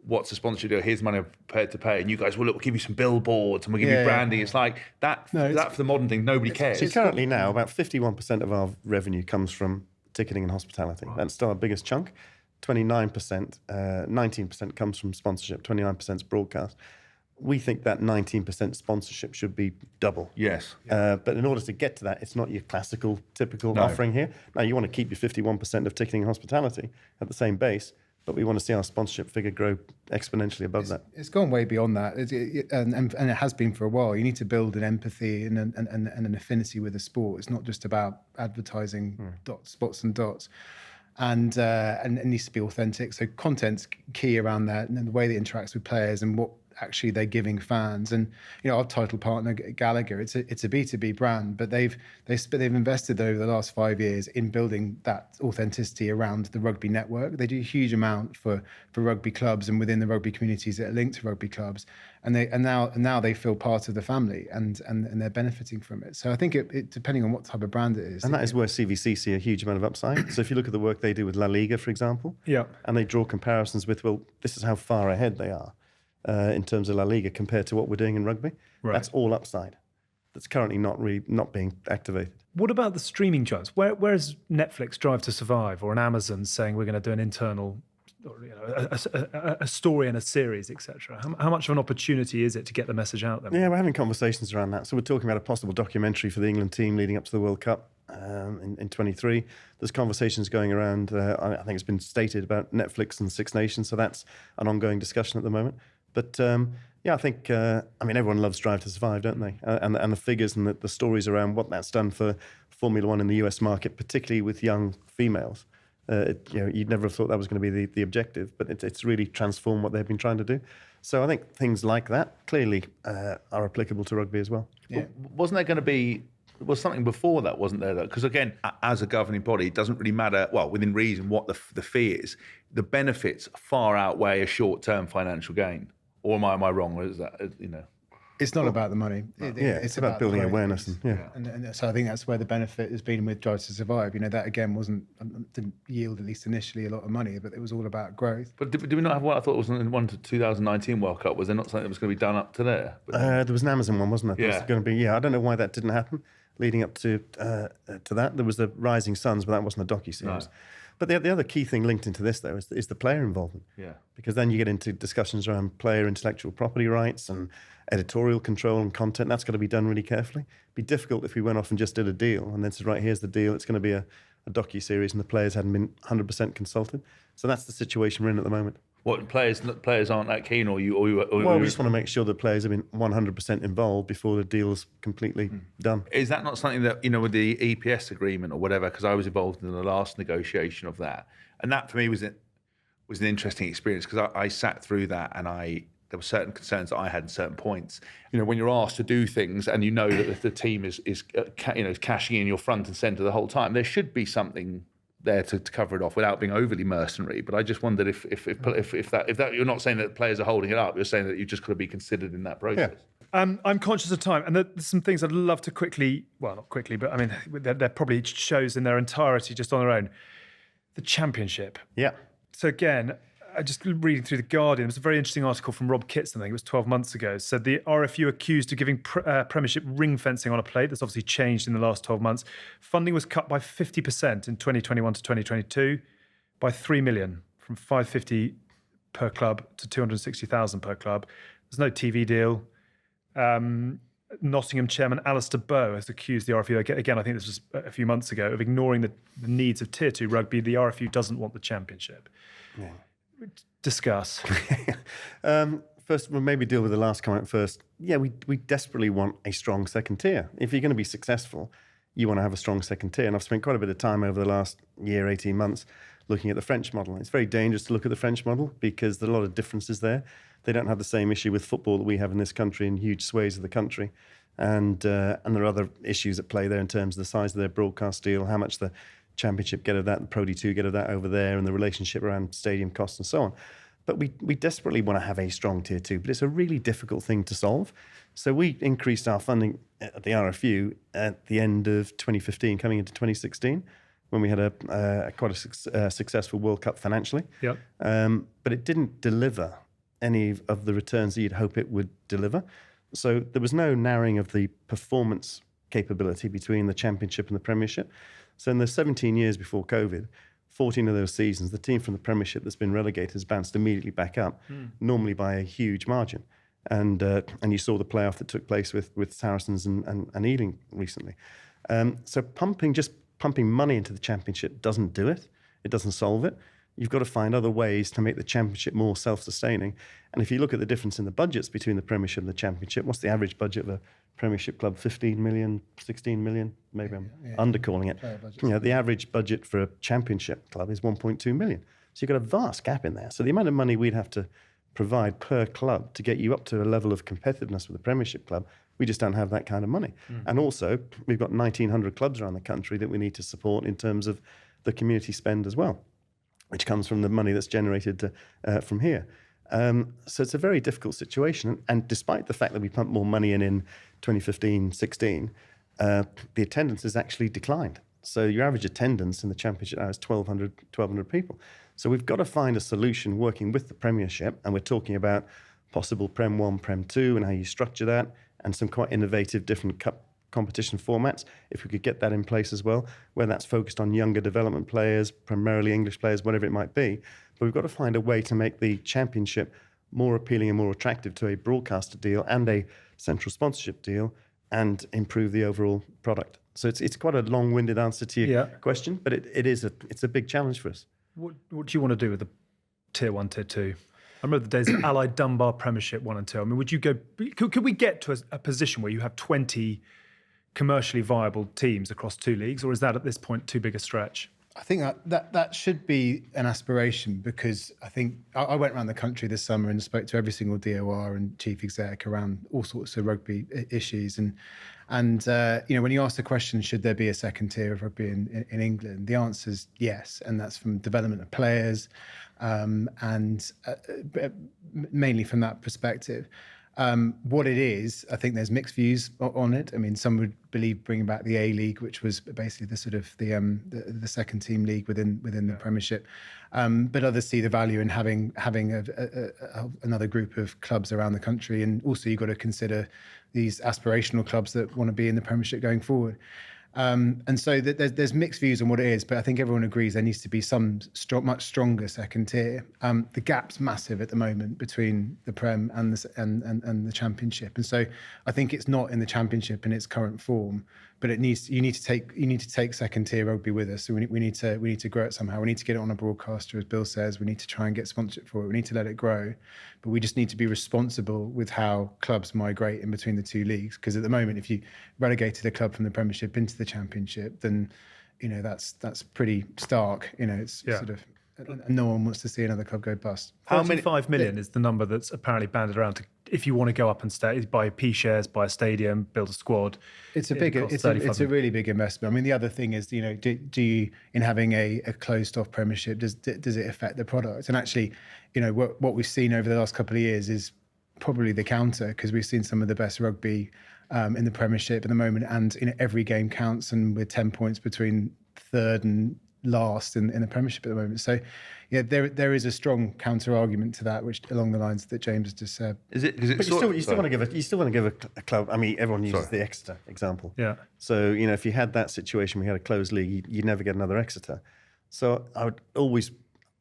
what's the sponsorship deal? Here's money I'm prepared to pay. And you guys, we'll give you some billboards and we'll give you branding. It's like that for the modern thing, nobody cares. So currently now, about 51% of our revenue comes from ticketing and hospitality. Right. That's still our biggest chunk. 29%, 19% comes from sponsorship, 29% is broadcast. We think that 19% sponsorship should be double. Yes. But in order to get to that, it's not your classical, typical offering here. Now, you want to keep your 51% of ticketing and hospitality at the same base, but we want to see our sponsorship figure grow exponentially above that. It's gone way beyond that, and it has been for a while. You need to build an empathy and an affinity with the sport. It's not just about advertising spots and dots. And it needs to be authentic. So content's key around that, and the way that it interacts with players and what actually they're giving fans. And our title partner Gallagher, it's a B2B brand, but they've invested over the last 5 years in building that authenticity around the rugby network. They do a huge amount for rugby clubs and within the rugby communities that are linked to rugby clubs, and now they feel part of the family, and they're benefiting from it. So I think it depending on what type of brand it is, and that is where CVC see a huge amount of upside. So if you look at the work they do with La Liga, for example, and they draw comparisons with, well, this is how far ahead they are in terms of La Liga compared to what we're doing in rugby. Right. That's all upside. That's currently not being activated. What about the streaming giants? Where is Netflix Drive to Survive, or an Amazon saying we're going to do an internal, a story and a series, etc.? How much of an opportunity is it to get the message out there? Yeah, we're having conversations around that. So we're talking about a possible documentary for the England team leading up to the World Cup in 23. There's conversations going around. I think it's been stated about Netflix and Six Nations. So that's an ongoing discussion at the moment. But I think, everyone loves Drive to Survive, don't they? And the figures and the stories around what that's done for Formula One in the US market, particularly with young females. You'd never have thought that was going to be the objective, but it's really transformed what they've been trying to do. So I think things like that clearly are applicable to rugby as well. Yeah. Wasn't there going to be... was something before that, wasn't there? Because again, as a governing body, it doesn't really matter, well, within reason, what the fee is. The benefits far outweigh a short-term financial gain. Or am I wrong? Or is that, It's not about the money. It's about building awareness. And so I think that's where the benefit has been with Drive to Survive. That again didn't yield, at least initially, a lot of money, but it was all about growth. But did we not have what I thought was one to 2019 World Cup? Was there not something that was going to be done up to there? There was an Amazon one, wasn't there? Yeah. There was going to be. I don't know why that didn't happen. leading up to that. There was the Rising Suns, but that wasn't a docu-series. No. But the other key thing linked into this, though, is the player involvement. Yeah. Because then you get into discussions around player intellectual property rights and editorial control and content. That's got to be done really carefully. It'd be difficult if we went off and just did a deal and then said, right, here's the deal. It's going to be a docu-series and the players hadn't been 100% consulted. So that's the situation we're in at the moment. What players aren't that keen, or you? Well, we just want to make sure the players have been 100% involved before the deal's completely done. Is that not something that, with the EPS agreement or whatever, because I was involved in the last negotiation of that, and that for me was an interesting experience, because I sat through that and there were certain concerns that I had in certain points. When you're asked to do things and that the team is cashing in your front and centre the whole time, there should be something there to cover it off without being overly mercenary. But I just wondered if that you're not saying that players are holding it up, you're saying that you just got to be considered in that process. Yeah. I'm conscious of time, and there's some things I'd love to quickly, well, not quickly, but I mean, they're probably shows in their entirety just on their own. The Championship. Yeah. So again, I just reading through The Guardian, it was a very interesting article from Rob Kitson, I think it was 12 months ago, said the RFU accused of giving Premiership ring fencing on a plate. That's obviously changed in the last 12 months. Funding was cut by 50% in 2021 to 2022, by 3 million, from 550 per club to 260,000 per club. There's no TV deal. Nottingham chairman Alistair Bowe has accused the RFU, again, I think this was a few months ago, of ignoring the needs of Tier 2 rugby. The RFU doesn't want the Championship. Yeah. Discuss. First, we'll maybe deal with the last comment first. Yeah, we desperately want a strong second tier. If you're going to be successful, you want to have a strong second tier. And I've spent quite a bit of time over the last year, 18 months, looking at the French model. It's very dangerous to look at the French model because there are a lot of differences there. They don't have the same issue with football that we have in this country in huge swathes of the country. And there are other issues at play there in terms of the size of their broadcast deal, how much the Championship get of that, the Pro D2 get of that over there, and the relationship around stadium costs and so on. But we desperately want to have a strong Tier 2, but it's a really difficult thing to solve. So we increased our funding at the RFU at the end of 2015, coming into 2016, when we had quite a successful World Cup financially. Yep. But it didn't deliver any of the returns that you'd hope it would deliver. So there was no narrowing of the performance capability between the Championship and the Premiership. So in the 17 years before COVID, 14 of those seasons, the team from the Premiership that's been relegated has bounced immediately back up, normally by a huge margin. And you saw the playoff that took place with Saracens and Ealing recently. So pumping money into the Championship doesn't do it. It doesn't solve it. You've got to find other ways to make the Championship more self-sustaining. And if you look at the difference in the budgets between the Premiership and the Championship, what's the average budget of a Premiership club? 15 million, 16 million? Maybe I'm undercalling it. The average budget for a Championship club is 1.2 million. So you've got a vast gap in there. So the amount of money we'd have to provide per club to get you up to a level of competitiveness with a Premiership club, we just don't have that kind of money. And also, we've got 1,900 clubs around the country that we need to support in terms of the community spend as well, which comes from the money that's generated from here. So it's a very difficult situation. And despite the fact that we pumped more money in 2015-16, the attendance has actually declined. So your average attendance in the Championship now is 1,200 people. So we've got to find a solution working with the Premiership, and we're talking about possible Prem 1, Prem 2, and how you structure that, and some quite innovative different cup competition formats, if we could get that in place as well, where that's focused on younger development players, primarily English players, whatever it might be. But we've got to find a way to make the Championship more appealing and more attractive to a broadcaster deal and a central sponsorship deal, and improve the overall product. So it's quite a long-winded answer to your question, but it's a big challenge for us. What do you want to do with the Tier 1, Tier 2? I remember the days of Allied Dunbar Premiership 1 and 2. I mean, would you go? Could we get to a position where you have 20 commercially viable teams across two leagues, or is that at this point too big a stretch? I think that should be an aspiration, because I think I went around the country this summer and spoke to every single DOR and chief exec around all sorts of rugby issues. And when you ask the question, should there be a second tier of rugby in England, the answer is yes. And that's from development of players and mainly from that perspective. What it is, I think there's mixed views on it. I mean, some would believe bringing back the A League, which was basically the sort of the second team league within the Premiership, but others see the value in having another group of clubs around the country, and also you've got to consider these aspirational clubs that want to be in the Premiership going forward. And so there's mixed views on what it is, but I think everyone agrees there needs to be some much stronger second tier. The gap's massive at the moment between the Prem and the Championship, and so I think it's not in the Championship in its current form. But you need to take second tier rugby with us. So we need to grow it somehow. We need to get it on a broadcaster, as Bill says. We need to try and get sponsorship for it. We need to let it grow, but we just need to be responsible with how clubs migrate in between the two leagues. Because at the moment, if you relegated a club from the Premiership into the Championship, then that's pretty stark. It's sort of no one wants to see another club go bust. 45 million is the number that's apparently banded around to, if you want to go up and stay, buy P shares, buy a stadium, build a squad. It's a really big investment. I mean, the other thing is, do you, in having a closed off Premiership, does it affect the product? And actually, what we've seen over the last couple of years is probably the counter, because we've seen some of the best rugby in the Premiership at the moment, and every game counts, and we're 10 points between third and last in the Premiership at the moment. So there is a strong counter argument to that, which along the lines that James has just said. Is it? But you still want to give a club. I mean, everyone uses the Exeter example. Yeah. So if you had that situation, we had a closed league, you'd never get another Exeter. So I would always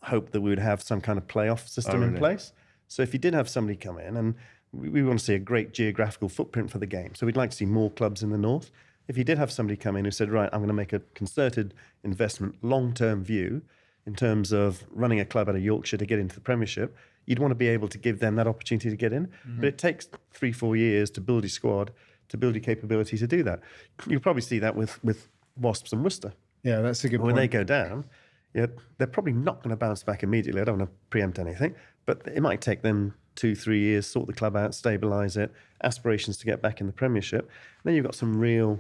hope that we would have some kind of playoff system in place. So if you did have somebody come in, and we want to see a great geographical footprint for the game, so we'd like to see more clubs in the north. If you did have somebody come in who said, right, I'm going to make a concerted investment, long-term view in terms of running a club out of Yorkshire to get into the Premiership, you'd want to be able to give them that opportunity to get in. Mm-hmm. But it takes 3-4 years to build your squad, to build your capability to do that. You'll probably see that with Wasps and Worcester. Yeah, that's a good point. When they go down, they're probably not going to bounce back immediately. I don't want to preempt anything, but it might take them 2-3 years, sort the club out, stabilise it, aspirations to get back in the Premiership. And then you've got some real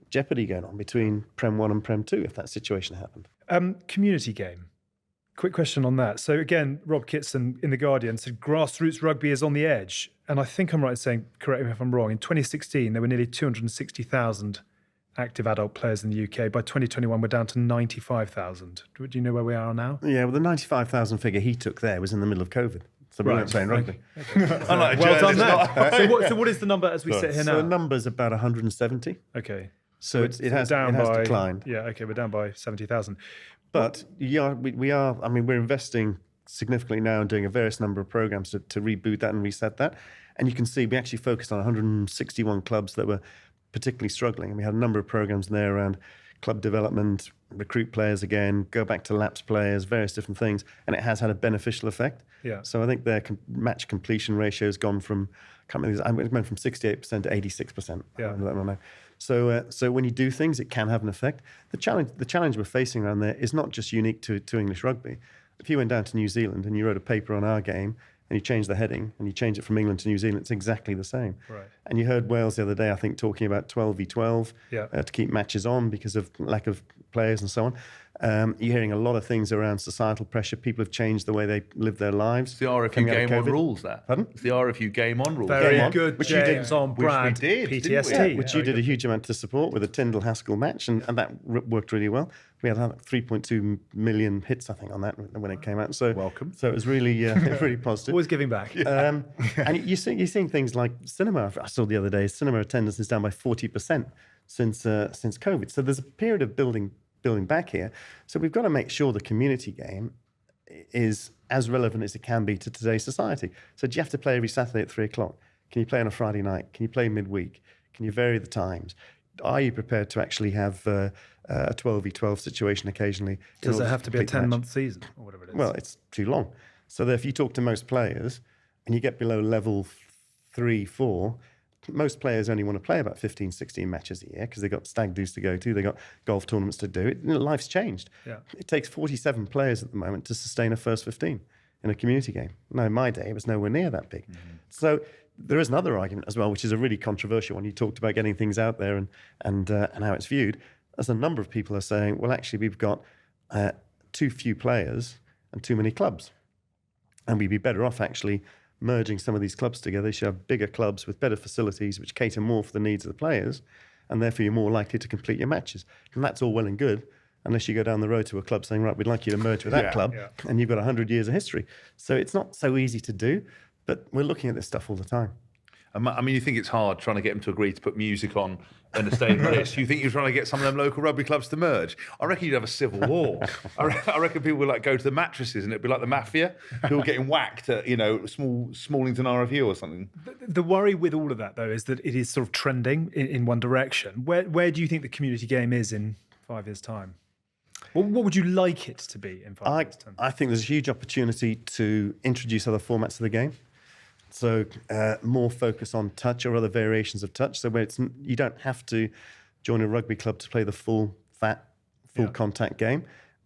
jeopardy going on between Prem 1 and Prem 2 if that situation happened. Community game. Quick question on that. So again, Rob Kitson in The Guardian said grassroots rugby is on the edge. And I think I'm right in saying, correct me if I'm wrong, in 2016 there were nearly 260,000 active adult players in the UK. By 2021 we're down to 95,000. Do you know where we are now? Yeah, well the 95,000 figure he took there was in the middle of COVID. So we weren't playing rugby. Okay. Well done there. So what is the number as we sit here now? So the number's about 170. Okay. So it has declined. Yeah, okay, we're down by 70,000. But we are. I mean, we're investing significantly now and doing a various number of programs to reboot that and reset that. And you can see we actually focused on 161 clubs that were particularly struggling. And we had a number of programs in there around club development, recruit players again, go back to lapsed players, various different things. And it has had a beneficial effect. Yeah. So I think their match completion ratio has gone from, it went from 68% to 86%. Yeah. So when you do things, it can have an effect. The challenge we're facing around there is not just unique to English rugby. If you went down to New Zealand and you wrote a paper on our game and you changed the heading and you change it from England to New Zealand, it's exactly the same. Right. And you heard Wales the other day, I think, talking about 12v12 to keep matches on because of lack of players and so on. You're hearing a lot of things around societal pressure. People have changed the way they live their lives. It's the RFU game on rules, that. Pardon? It's the RFU game on rules. Very good, which you did on brand. Which we did, PTSD. Which you did a huge amount to support with a Tyndall-Haskell match, and that worked really well. We had 3.2 million hits, I think, on that when it came out. So welcome. So it was really, really positive. Always giving back. And you're seeing things like cinema. I saw the other day, cinema attendance is down by 40% since COVID. So there's a period of building back here. So we've got to make sure the community game is as relevant as it can be to today's society. So do you have to play every Saturday at 3:00? Can you play on a Friday night? Can you play midweek? Can you vary the times? Are you prepared to actually have a 12v12 situation occasionally? Does it have to be a 10-month season or whatever it is? Well, it's too long. So that if you talk to most players and you get below level 3, 4, most players only want to play about 15, 16 matches a year because they've got stag do's to go to, they've got golf tournaments to do. Life's changed. Yeah. It takes 47 players at the moment to sustain a first 15 in a community game. No, in my day, it was nowhere near that big. Mm-hmm. So there is another argument as well, which is a really controversial one. You talked about getting things out there and how it's viewed. As a number of people are saying, well, actually, we've got too few players and too many clubs. And we'd be better off actually merging some of these clubs together. You should have bigger clubs with better facilities, which cater more for the needs of the players, and therefore you're more likely to complete your matches. And that's all well and good, unless you go down the road to a club saying, right, we'd like you to merge with that club, and you've got 100 years of history. So it's not so easy to do, but we're looking at this stuff all the time. I mean, you think it's hard trying to get them to agree to put music on in a stadium like this? You think you're trying to get some of them local rugby clubs to merge? I reckon you'd have a civil war. I reckon people would like go to the mattresses and it'd be like the mafia, people getting whacked at, Smallington RFU or something. The worry with all of that, though, is that it is sort of trending in one direction. Where do you think the community game is in 5 years' time? What would you like it to be in 5 years' time? I think there's a huge opportunity to introduce other formats of the game. So more focus on touch or other variations of touch. So where you don't have to join a rugby club to play the full contact game.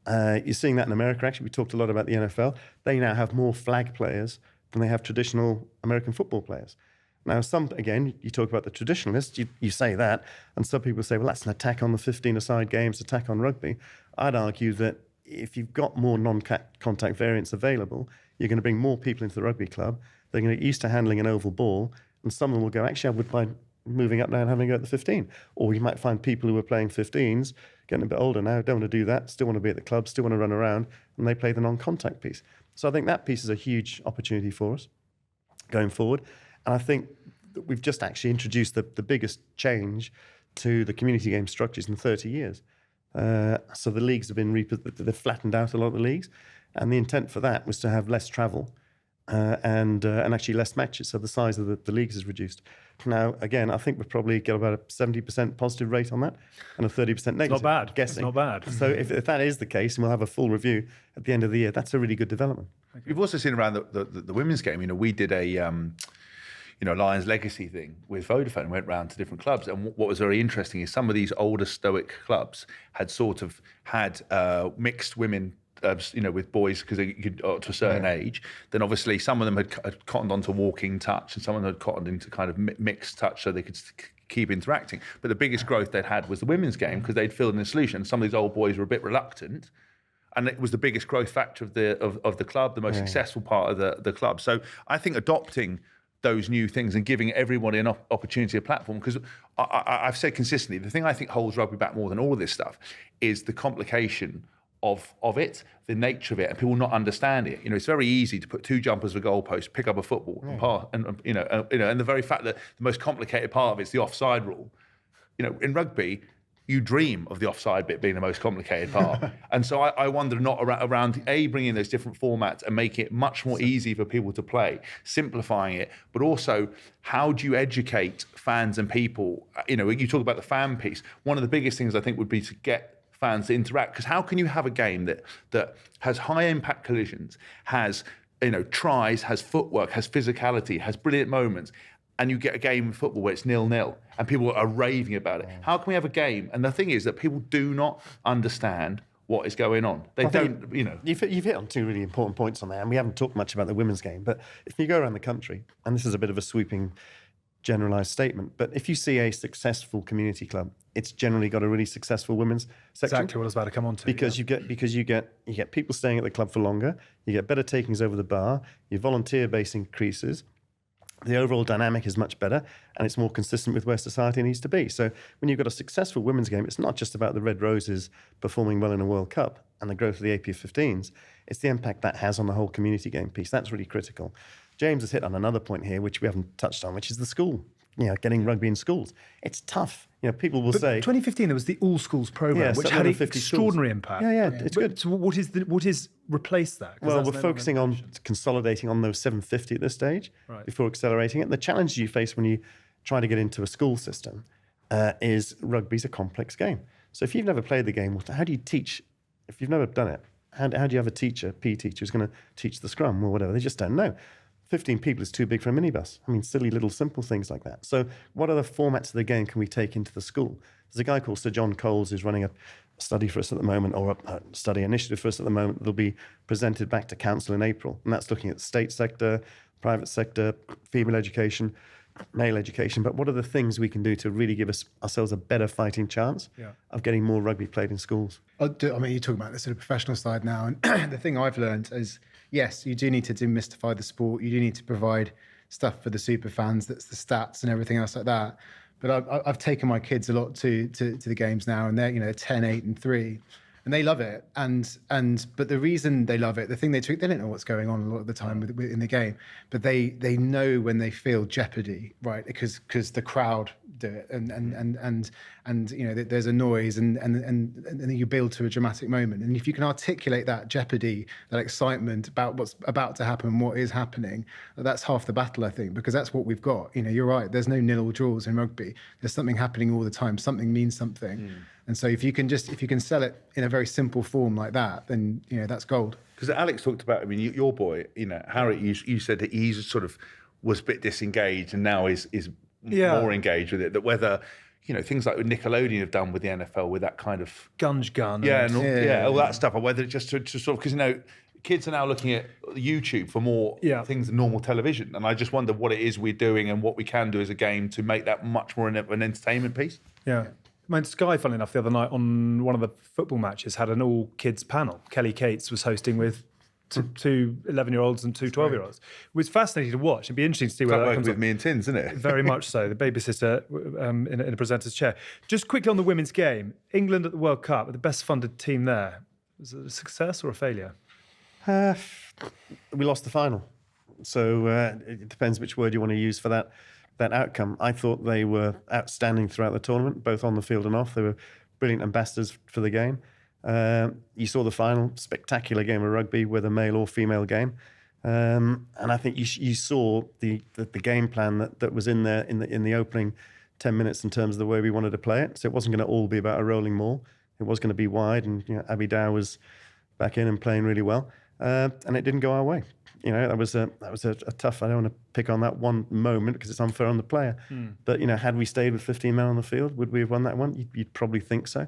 You're seeing that in America. Actually, we talked a lot about the NFL. They now have more flag players than they have traditional American football players. Now, you talk about the traditionalists, you say that, and some people say, well, that's an attack on the 15-a-side games, attack on rugby. I'd argue that if you've got more non-contact variants available, you're going to bring more people into the rugby club. They're going to get used to handling an oval ball, and some of them will go, actually, I would mind moving up now and having a go at the 15. Or you might find people who are playing 15s, getting a bit older now, don't want to do that, still want to be at the club, still want to run around, and they play the non-contact piece. So I think that piece is a huge opportunity for us going forward. And I think that we've just actually introduced the biggest change to the community game structures in 30 years. So the leagues have been they've flattened out a lot of the leagues, and the intent for that was to have less travel and actually less matches. So the size of the leagues is reduced. Now, again, I think we'll probably get about a 70% positive rate on that and a 30% negative. Not bad. Guessing. It's not bad. So if that is the case, and we'll have a full review at the end of the year, that's a really good development. You've also seen around the women's game. We did a Lions Legacy thing with Vodafone, went round to different clubs. And what was very interesting is some of these older stoic clubs had sort of had mixed women, with boys because they could to a certain age. Then obviously some of them had cottoned onto walking touch and some of them had cottoned into kind of mixed touch so they could keep interacting. But the biggest growth they'd had was the women's game because they'd filled in a solution. Some of these old boys were a bit reluctant. And it was the biggest growth factor of the club, the most successful part of the club. So I think adopting those new things and giving everybody an opportunity, a platform, because I've said consistently, the thing I think holds rugby back more than all of this stuff is the complication of it, the nature of it, and people not understanding it. It's very easy to put two jumpers for goalpost, pick up a football, and pass, and the very fact that the most complicated part of it is the offside rule. In rugby, you dream of the offside bit being the most complicated part. And so I wonder not around bringing those different formats and making it much more easy for people to play, simplifying it, but also how do you educate fans and people? You talk about the fan piece. One of the biggest things I think would be to get fans to interact, because how can you have a game that has high impact collisions, has tries, has footwork, has physicality, has brilliant moments, and you get a game of football where it's 0-0 and people are raving about it? How can we have a game? And the thing is that people do not understand what is going on. They don't. You've hit on two really important points on there, and we haven't talked much about the women's game. But if you go around the country, and this is a bit of a sweeping generalized statement, but if you see a successful community club, it's generally got a really successful women's section. Exactly what I was about to come on to. Because you get people staying at the club for longer, you get better takings over the bar, your volunteer base increases, the overall dynamic is much better, and it's more consistent with where society needs to be. So when you've got a successful women's game, it's not just about the Red Roses performing well in a World Cup and the growth of the APF 15s, it's the impact that has on the whole community game piece. That's really critical. James has hit on another point here, which we haven't touched on, which is the school. Getting rugby in schools. It's tough. People will say 2015 there was the all schools program, which had an extraordinary impact. Yeah, it's good. So what is replaced that? Well, we're focusing on consolidating on those 750 at this stage before accelerating it. The challenge you face when you try to get into a school system is rugby's a complex game. So if you've never played the game, how do you teach? If you've never done it, how do you have a teacher, PE teacher, who's going to teach the scrum or whatever? They just don't know. 15 people is too big for a minibus. Silly little simple things like that. So what other formats of the game can we take into the school? There's a guy called Sir John Coles who's running a study for us at the moment, or a study initiative for us at the moment, that'll be presented back to council in April. And that's looking at the state sector, private sector, female education, male education. But what are the things we can do to really give ourselves a better fighting chance of getting more rugby played in schools? You're talking about the sort of professional side now. And the thing I've learned is yes, you do need to demystify the sport. You do need to provide stuff for the super fans, that's the stats and everything else like that. But I've taken my kids a lot to the games now, and they're 10, 8, and 3. And they love it, but the reason they love it, the thing they don't know what's going on a lot of the time in the game, but they know when they feel jeopardy, right? Because the crowd do it, and there's a noise, and then you build to a dramatic moment. And if you can articulate that jeopardy, that excitement about what's about to happen, what is happening, that's half the battle, I think, because that's what we've got. You're right. There's no nil or draws in rugby. There's something happening all the time. Something means something. And so if you can sell it in a very simple form like that, then that's gold. Because Alex talked about, I mean, your boy, Harry, you said that he sort of was a bit disengaged and now is more engaged with it. That whether things like Nickelodeon have done with the NFL with that kind of gunge gun, all that stuff, or whether it's just to sort of because kids are now looking at YouTube for more things than normal television, and I just wonder what it is we're doing and what we can do as a game to make that much more an entertainment piece. Yeah. I mean, Sky, funnily enough, the other night on one of the football matches had an all-kids panel. Kelly Cates was hosting with two 11-year-olds and two 12-year-olds. It was fascinating to watch. It'd be interesting to see where that comes with me and Tins, isn't it? Very much so. The babysitter in a presenter's chair. Just quickly on the women's game, England at the World Cup, the best funded team there. Was it a success or a failure? We lost the final. So it depends which word you want to use for that outcome. I thought they were outstanding throughout the tournament, both on the field and off. They were brilliant ambassadors for the game. You saw the final, spectacular game of rugby, whether male or female game. And I think you saw the game plan that was in there in the opening 10 minutes in terms of the way we wanted to play it. So it wasn't going to all be about a rolling maul. It was going to be wide, and Abby Dow was back in and playing really well. And it didn't go our way. That was a tough. I don't want to pick on that one moment because it's unfair on the player. But had we stayed with 15 men on the field, would we have won that one? You'd probably think so.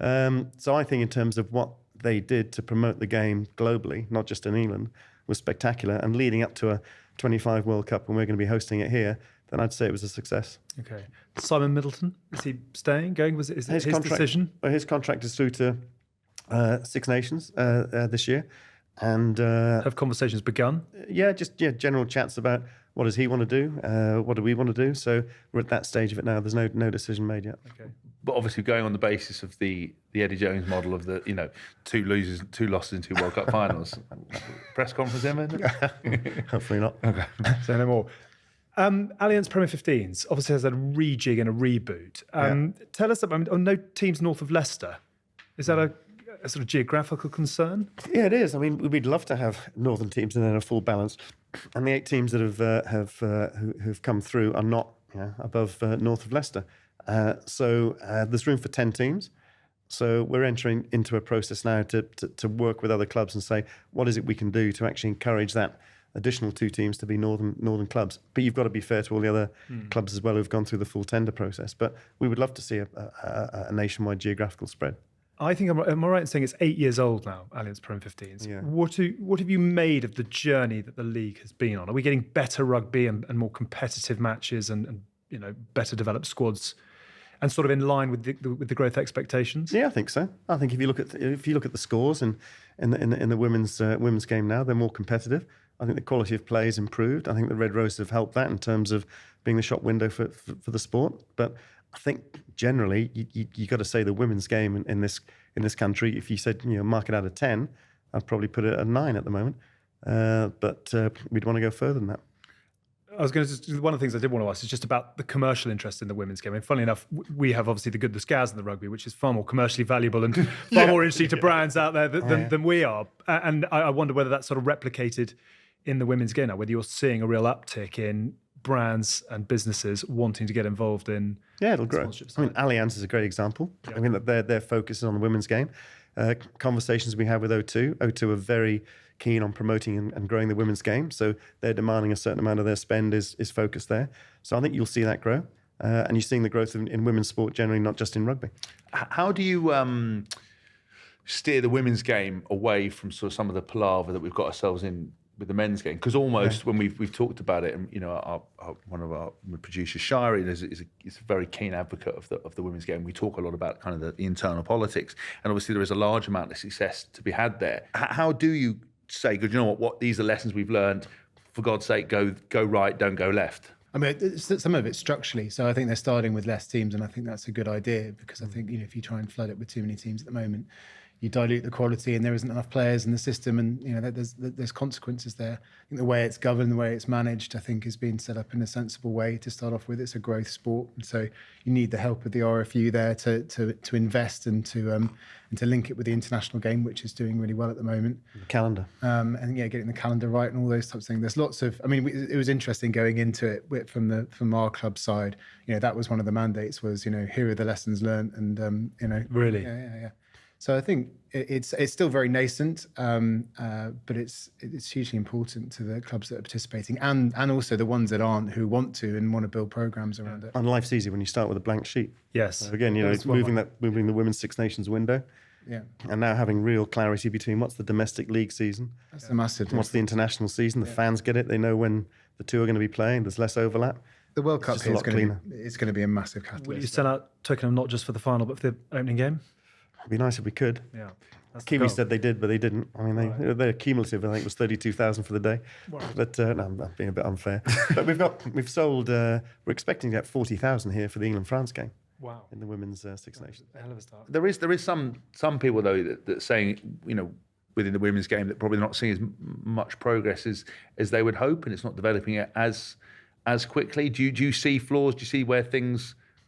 So I think in terms of what they did to promote the game globally, not just in England, was spectacular. And leading up to a 25 World Cup, and we're going to be hosting it here, then I'd say it was a success. Okay. Simon Middleton, is he staying? Going? Is it his decision? Well, his contract is through to Six Nations this year. And have conversations begun? General chats about what does he want to do, what do we want to do. So we're at that stage of it now. There's no decision made yet. Okay. But obviously, going on the basis of the Eddie Jones model of the 2 losses in 2 World Cup finals, press conference, Emma? Hopefully not. Okay. Say no more. Allianz Premier 15s obviously has a rejig and a reboot. Tell us about no teams north of Leicester. Is that a sort of geographical concern? Yeah, it is. I mean, we'd love to have northern teams and then a full balance. And the 8 teams that who've come through are not above north of Leicester. So there's room for 10 teams. So we're entering into a process now to work with other clubs and say, what is it we can do to actually encourage that additional 2 teams to be northern clubs? But you've got to be fair to all the other clubs as well who've gone through the full tender process. But we would love to see a nationwide geographical spread. I think, am I right in saying it's 8 years old now, Allianz Prem 15s? Yeah. What have you made of the journey that the league has been on? Are we getting better rugby and more competitive matches and better developed squads, and sort of in line with the growth expectations? Yeah, I think so. I think if you look at the scores and in the women's game now, they're more competitive. I think the quality of play has improved. I think the Red Roses have helped that in terms of being the shop window for the sport. But I think generally you got to say the women's game in this country. If you said mark it out of 10, I'd probably put it at 9 at the moment. But we'd want to go further than that. I was going to. One of the things I did want to ask is just about the commercial interest in the women's game. And funnily enough, we have obviously the good, the scares, and the rugby, which is far more commercially valuable and far more interesting to brands out there than we are. And I wonder whether that's sort of replicated in the women's game now. Whether you're seeing a real uptick in brands and businesses wanting to get involved in. Yeah, it'll grow. I mean, Allianz is a great example. Yeah. I mean, their focus is on the women's game. Conversations we have with O2 are very keen on promoting and growing the women's game. So they're demanding a certain amount of their spend is focused there. So I think you'll see that grow. And you're seeing the growth in women's sport generally, not just in rugby. How do you steer the women's game away from sort of some of the palaver that we've got ourselves in with the men's game? Because almost when we've talked about it, and one of our producers, Shireen, is a very keen advocate of the women's game. We talk a lot about kind of the internal politics, and obviously there is a large amount of success to be had there. How do you say, "Good, you know what? These are lessons we've learned. For God's sake, go right, don't go left." I mean, some of it structurally. So I think they're starting with less teams, and I think that's a good idea because I think if you try and flood it with too many teams at the moment, you dilute the quality, and there isn't enough players in the system, and there's consequences there. I think the way it's governed, the way it's managed, I think is being set up in a sensible way to start off with. It's a growth sport, and so you need the help of the RFU there to invest and to link it with the international game, which is doing really well at the moment. The calendar. And getting the calendar right and all those types of things. There's lots of, it was interesting going into it from our club side. That was one of the mandates was, here are the lessons learned and, Really? Yeah. So I think it's still very nascent, but it's hugely important to the clubs that are participating and also the ones that aren't, who want to and want to build programs around it. And life's easy when you start with a blank sheet. Yes. So again, it's moving the Women's Six Nations window. Yeah. And now having real clarity between what's the domestic league season, That's a massive what's the international season. The fans get it. They know when the two are going to be playing. There's less overlap. The World Cup just here a is lot going to be a massive catalyst. Will you sell out Twickenham not just for the final, but for the opening game? It'd be nice if we could. Yeah. Kiwi said they did, but they didn't. I mean, their cumulative, I think, was 32,000 for the day. But no, I'm being a bit unfair. But we've sold. We're expecting to get 40,000 here for the England-France game. Wow. In the Women's Six Nations. A hell of a start. There is some people though that saying within the women's game that probably not seeing as much progress as they would hope, and it's not developing it as quickly. Do you see flaws? Do you see where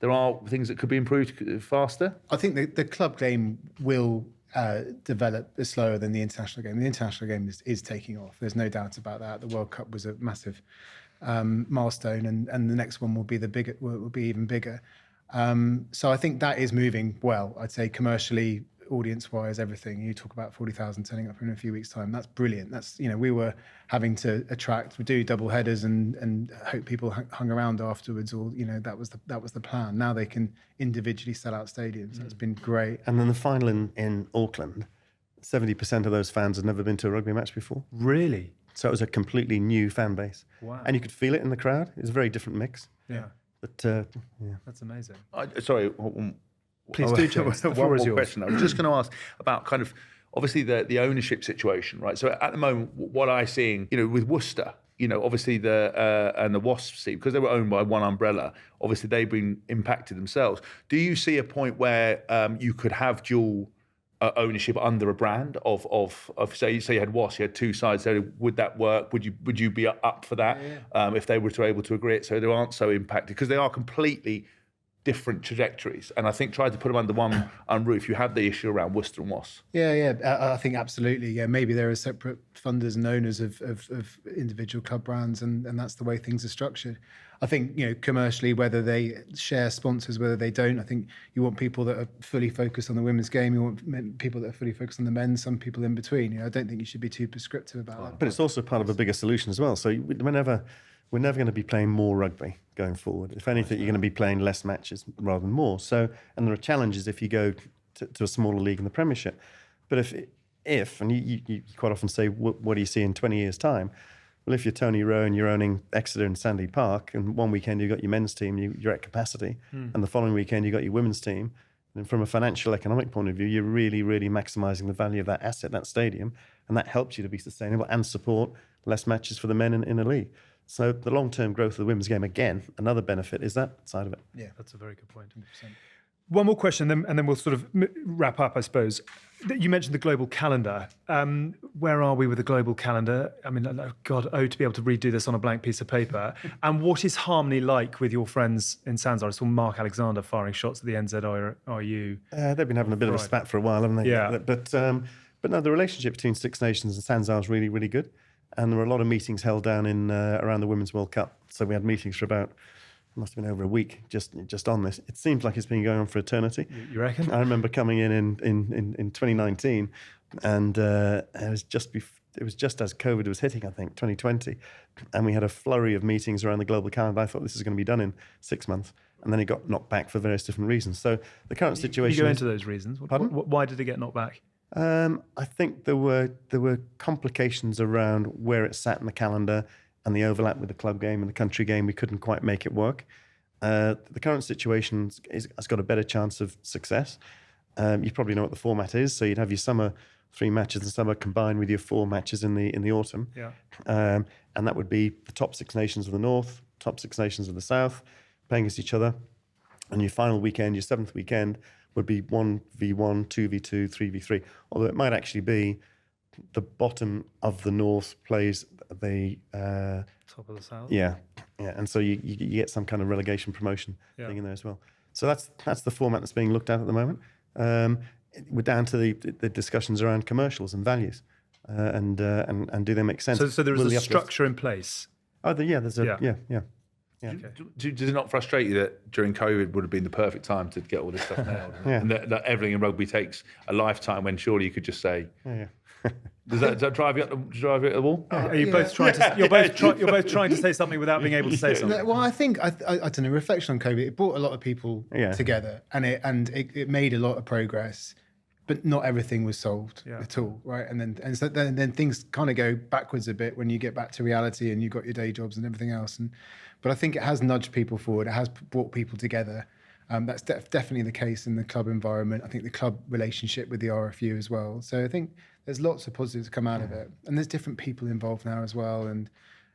there are things that could be improved faster? I think the club game will develop slower than the international game. The international game is taking off. There's no doubt about that. The World Cup was a massive milestone, and the next one will be even bigger. So I think that is moving well. I'd say commercially, audience-wise, everything. You talk about 40,000 turning up in a few weeks' time. That's brilliant. That's we were having to do double headers and hope people hung around afterwards. Or that was the plan. Now they can individually sell out stadiums. That's been great. And then the final in Auckland, 70% of those fans had never been to a rugby match before. Really? So it was a completely new fan base. Wow. And you could feel it in the crowd. It was a very different mix. Yeah. But That's amazing. Sorry. Please do, James. The One floor more is yours. question. I was just going to ask about kind of obviously the ownership situation, right? So at the moment, what I'm seeing, with Worcester, obviously and the Wasps team, because they were owned by one umbrella, obviously they've been impacted themselves. Do you see a point where you could have dual ownership under a brand of say you had Wasps, you had two sides? So would that work? Would you be up for that if they were able to agree it so they aren't so impacted? Because they are completely different trajectories, and I think try to put them under one roof. You have the issue around Worcester and Wasps. Yeah, I think absolutely. Yeah, maybe there are separate funders and owners of individual club brands, and that's the way things are structured. I think commercially, whether they share sponsors, whether they don't, I think you want people that are fully focused on the women's game. You want people that are fully focused on the men's. Some people in between. I don't think you should be too prescriptive about that. But it's also part of a bigger solution as well. So we're never going to be playing more rugby going forward. If anything, you're going to be playing less matches rather than more. So, and there are challenges if you go to a smaller league in the Premiership. But if and you quite often say, what do you see in 20 years' time? Well, if you're Tony Rowe and you're owning Exeter and Sandy Park, and one weekend you've got your men's team, you're at capacity, and the following weekend you've got your women's team, and from a financial, economic point of view, you're really, really maximising the value of that asset, that stadium, and that helps you to be sustainable and support less matches for the men in a league. So the long-term growth of the women's game, again, another benefit is that side of it. Yeah, that's a very good point. 100%. One more question, and then we'll sort of wrap up, I suppose. You mentioned the global calendar. Where are we with the global calendar? I mean, to be able to redo this on a blank piece of paper. And what is harmony like with your friends in Sanzar? I saw Mark Alexander firing shots at the NZRU. They've been having a bit of a spat for a while, haven't they? Yeah. But no, the relationship between Six Nations and Sanzar is really, really good. And there were a lot of meetings held down in around the Women's World Cup. So we had meetings for about, must have been over a week just on this. It seems like it's been going on for eternity. You reckon? I remember coming in 2019, and it was just as COVID was hitting, I think, 2020, and we had a flurry of meetings around the global calendar. I thought this is going to be done in 6 months, and then it got knocked back for various different reasons. So the current situation. You go into those reasons. Pardon? Why did it get knocked back? I think there were complications around where it sat in the calendar and the overlap with the club game and the country game. We couldn't quite make it work. The current situation has got a better chance of success. You probably know what the format is. So you'd have your summer 3 matches and summer combined with your 4 matches in the autumn. Yeah. And that would be the top 6 nations of the North, top 6 nations of the South, playing against each other. And your final weekend, your 7th weekend, would be 1v1, 2v2, 3v3. Although it might actually be the bottom of the North plays the Top of the South. Yeah. And so you get some kind of relegation promotion thing in there as well. So that's the format that's being looked at the moment. We're down to the discussions around commercials and values, and do they make sense? So there is Will a the structure in place. There's a Yeah. Does it not frustrate you that during COVID would have been the perfect time to get all this stuff nailed? And that everything in rugby takes a lifetime when surely you could just say, does that drive you up the wall? Are you both trying to? You're both trying to say something without being able to say something. Well, I think I don't know. Reflection on COVID, it brought a lot of people together, and it made a lot of progress, but not everything was solved at all, right? And so then things kind of go backwards a bit when you get back to reality and you've got your day jobs and everything else. But I think it has nudged people forward. It has brought people together. That's definitely the case in the club environment. I think the club relationship with the RFU as well. So I think there's lots of positives come out of it, and there's different people involved now as well, and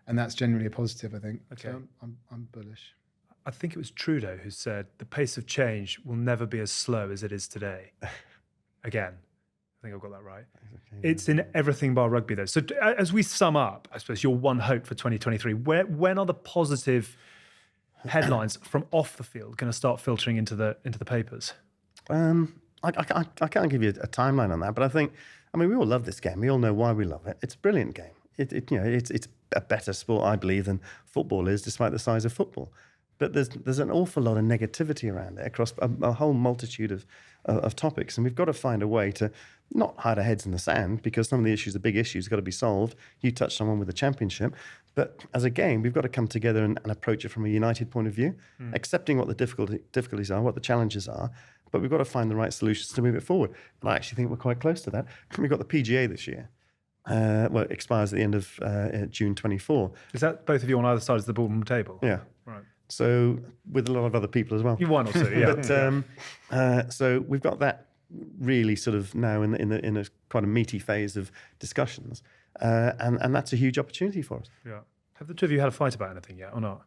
that's generally a positive, I think. Okay. So I'm bullish. I think it was Trudeau who said the pace of change will never be as slow as it is today. Again, I think I've got that right. It's in everything bar rugby, though. So as we sum up, I suppose your one hope for 2023, when are the positive headlines from off the field going to start filtering into the papers? I can't give you a timeline on that, but I mean, we all love this game. We all know why we love it. It's a brilliant game. It's a better sport, I believe, than football is, despite the size of football. But there's an awful lot of negativity around it across a whole multitude of topics, and we've got to find a way to not hide our heads in the sand, because some of the issues, the big issues, got to be solved. You touched on one with the championship, but as a game, we've got to come together and approach it from a united point of view, accepting what the difficulties are, what the challenges are, but we've got to find the right solutions to move it forward. And I actually think we're quite close to that. We've got the PGA this year. It expires at the end of June 24. Is that both of you on either side of the boardroom table? Yeah. Right. So with a lot of other people as well. One or two, yeah. But so we've got that really sort of now in a quite a meaty phase of discussions, and that's a huge opportunity for us. Yeah. Have the two of you had a fight about anything yet, or not?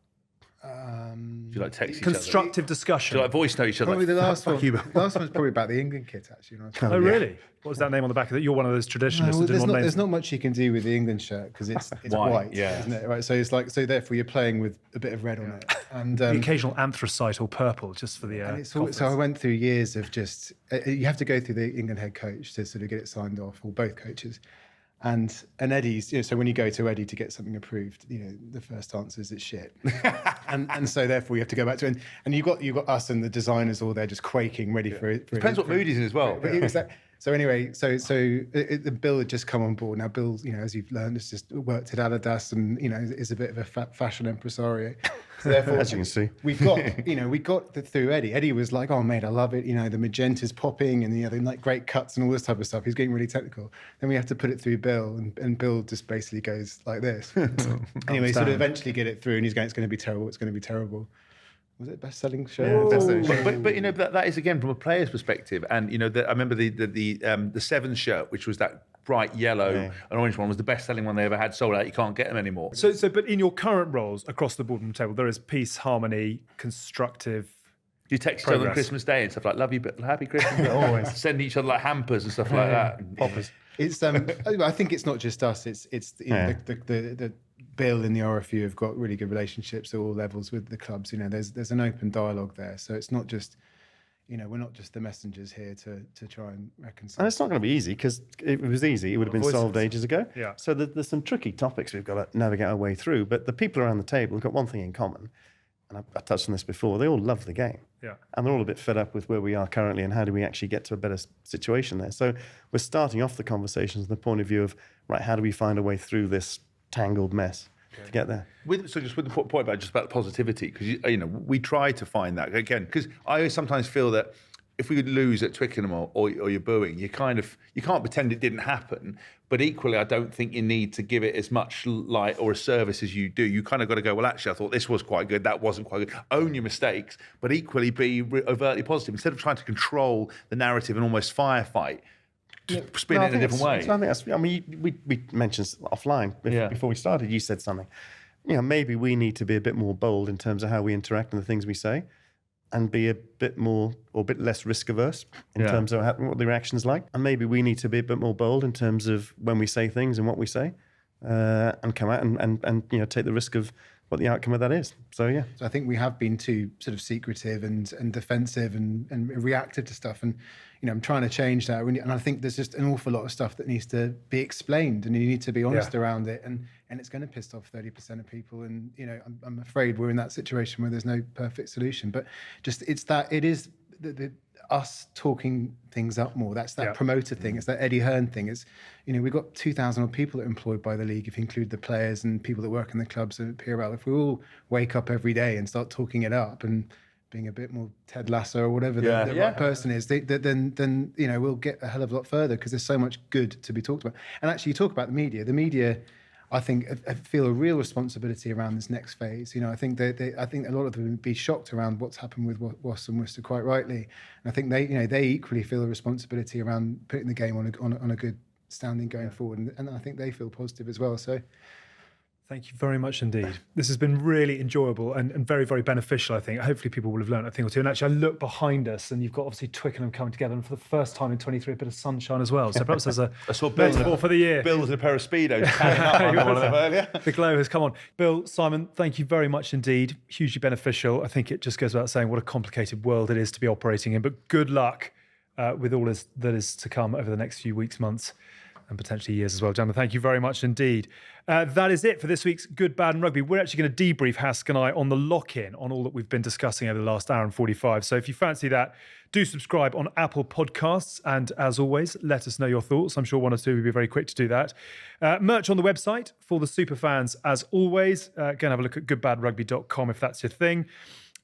Do you like text each Constructive other? discussion. Do you like voice note each other? Probably the last one. You. The last one's probably about the England kit, actually. Oh, really? What was that name on the back of it? You're one of those traditionalists who didn't want names. There's not much you can do with the England shirt because it's white, isn't it? Right. So it's like, so therefore you're playing with a bit of red on it, and the occasional anthracite or purple, just for the. And it's so I went through years of just you have to go through the England head coach to sort of get it signed off, or both coaches. And Eddie's, so when you go to Eddie to get something approved, the first answer is it's shit, and so therefore you have to go back to it. And you got us and the designers all there just quaking, ready for it. Depends what mood he's in as well. But it was that. So anyway, the Bill had just come on board. Now Bill, as you've learned, has just worked at Adidas and is a bit of a fashion impresario. So therefore, as you can see, we got through Eddie. Eddie was like, "Oh mate, I love it. The magenta's popping and the like great cuts and all this type of stuff." He's getting really technical. Then we have to put it through Bill, and Bill just basically goes like this. Anyway, sort of eventually get it through, and he's going, "It's going to be terrible. It's going to be terrible." Was it best-selling shirt? Yeah, best-selling shirt. But that is again from a player's perspective, and I remember the Sevens shirt, which was that bright yellow and orange one, was the best-selling one they ever had. Sold out. You can't get them anymore. But in your current roles across the boardroom table, there is peace, harmony, constructive. You text each other on Christmas Day and stuff like "Love you, but happy Christmas." Always send each other like hampers and stuff like that. Poppers. It's I think it's not just us. It's the Bill and the RFU have got really good relationships at all levels with the clubs. There's an open dialogue there, so it's not just we're not just the messengers here to try and reconcile. And it's not going to be easy, because if it was easy, it would have been solved ages ago. Yeah. So there's some tricky topics we've got to navigate our way through. But the people around the table have got one thing in common, and I touched on this before. They all love the game. Yeah. And they're all a bit fed up with where we are currently and how do we actually get to a better situation there. So we're starting off the conversations from the point of view of, right, how do we find a way through this tangled mess to get there? Just with the point about the positivity, because we try to find that again, because I sometimes feel that if we lose at Twickenham or you're booing, you can't pretend it didn't happen. But equally, I don't think you need to give it as much light or a service as you do. You kind of got to go, well, actually, I thought this was quite good, that wasn't quite good. Own your mistakes, but equally be overtly positive instead of trying to control the narrative and almost firefight. Spin it in a different way. We mentioned offline before we started. You said something. Maybe we need to be a bit more bold in terms of how we interact and the things we say, and be a bit more or a bit less risk averse in terms of what the reaction's like. And maybe we need to be a bit more bold in terms of when we say things and what we say, and come out and take the risk of what the outcome of that is. So I think we have been too sort of secretive and defensive and reactive to stuff. And I'm trying to change that. And I think there's just an awful lot of stuff that needs to be explained, and you need to be honest around it. And it's going to piss off 30% of people. And I'm afraid we're in that situation where there's no perfect solution. But just it is us talking things up more. That's that promoter thing. It's that Eddie Hearn thing. It's we've got 2,000 people that are employed by the league, if you include the players and people that work in the clubs and PRL. If we all wake up every day and start talking it up and being a bit more Ted Lasso or whatever the right person is, then we'll get a hell of a lot further, because there's so much good to be talked about. And actually, you talk about the media. The media, I think, feel a real responsibility around this next phase. I think I think a lot of them would be shocked around what's happened with Wasps and Worcester, quite rightly. And I think they equally feel a responsibility around putting the game on a good standing going forward, and I think they feel positive as well. So. Thank you very much indeed. This has been really enjoyable and very, very beneficial, I think. Hopefully people will have learned a thing or two. And actually, I look behind us and you've got obviously Twickenham coming together, and for the first time in 23, a bit of sunshine as well. So perhaps there's a metaphor for the year. Bill was in a pair of Speedos carrying up on one of them earlier. The glow has come on. Bill, Simon, thank you very much indeed. Hugely beneficial. I think it just goes without saying what a complicated world it is to be operating in. But good luck with all that is to come over the next few weeks, months, and potentially years as well. Gentlemen, thank you very much indeed. That is it for this week's Good, Bad and Rugby. We're actually going to debrief Hask and I on the lock-in on all that we've been discussing over the last hour and 45. So if you fancy that, do subscribe on Apple Podcasts. And as always, let us know your thoughts. I'm sure one or two will be very quick to do that. Merch on the website for the super fans, as always. Go and have a look at goodbadrugby.com if that's your thing.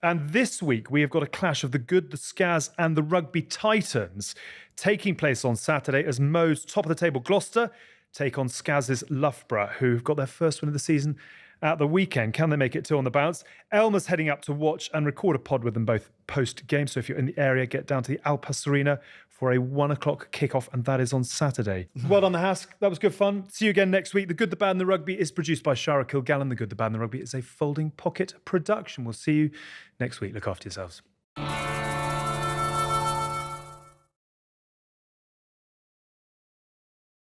And this week, we have got a clash of the Good, the Scaz and the Rugby Titans taking place on Saturday as Mo's top of the table Gloucester take on Scaz's Loughborough, who've got their first win of the season at the weekend. Can they make it two on the bounce? Elmer's heading up to watch and record a pod with them both post-game. So if you're in the area, get down to the Alpas Arena for a 1 o'clock kickoff, and that is on Saturday. Well done, the Hask. That was good fun. See you again next week. The Good, the Bad and the Rugby is produced by Shara Kilgallen. The Good, the Bad and the Rugby is a Folding Pocket production. We'll see you next week. Look after yourselves.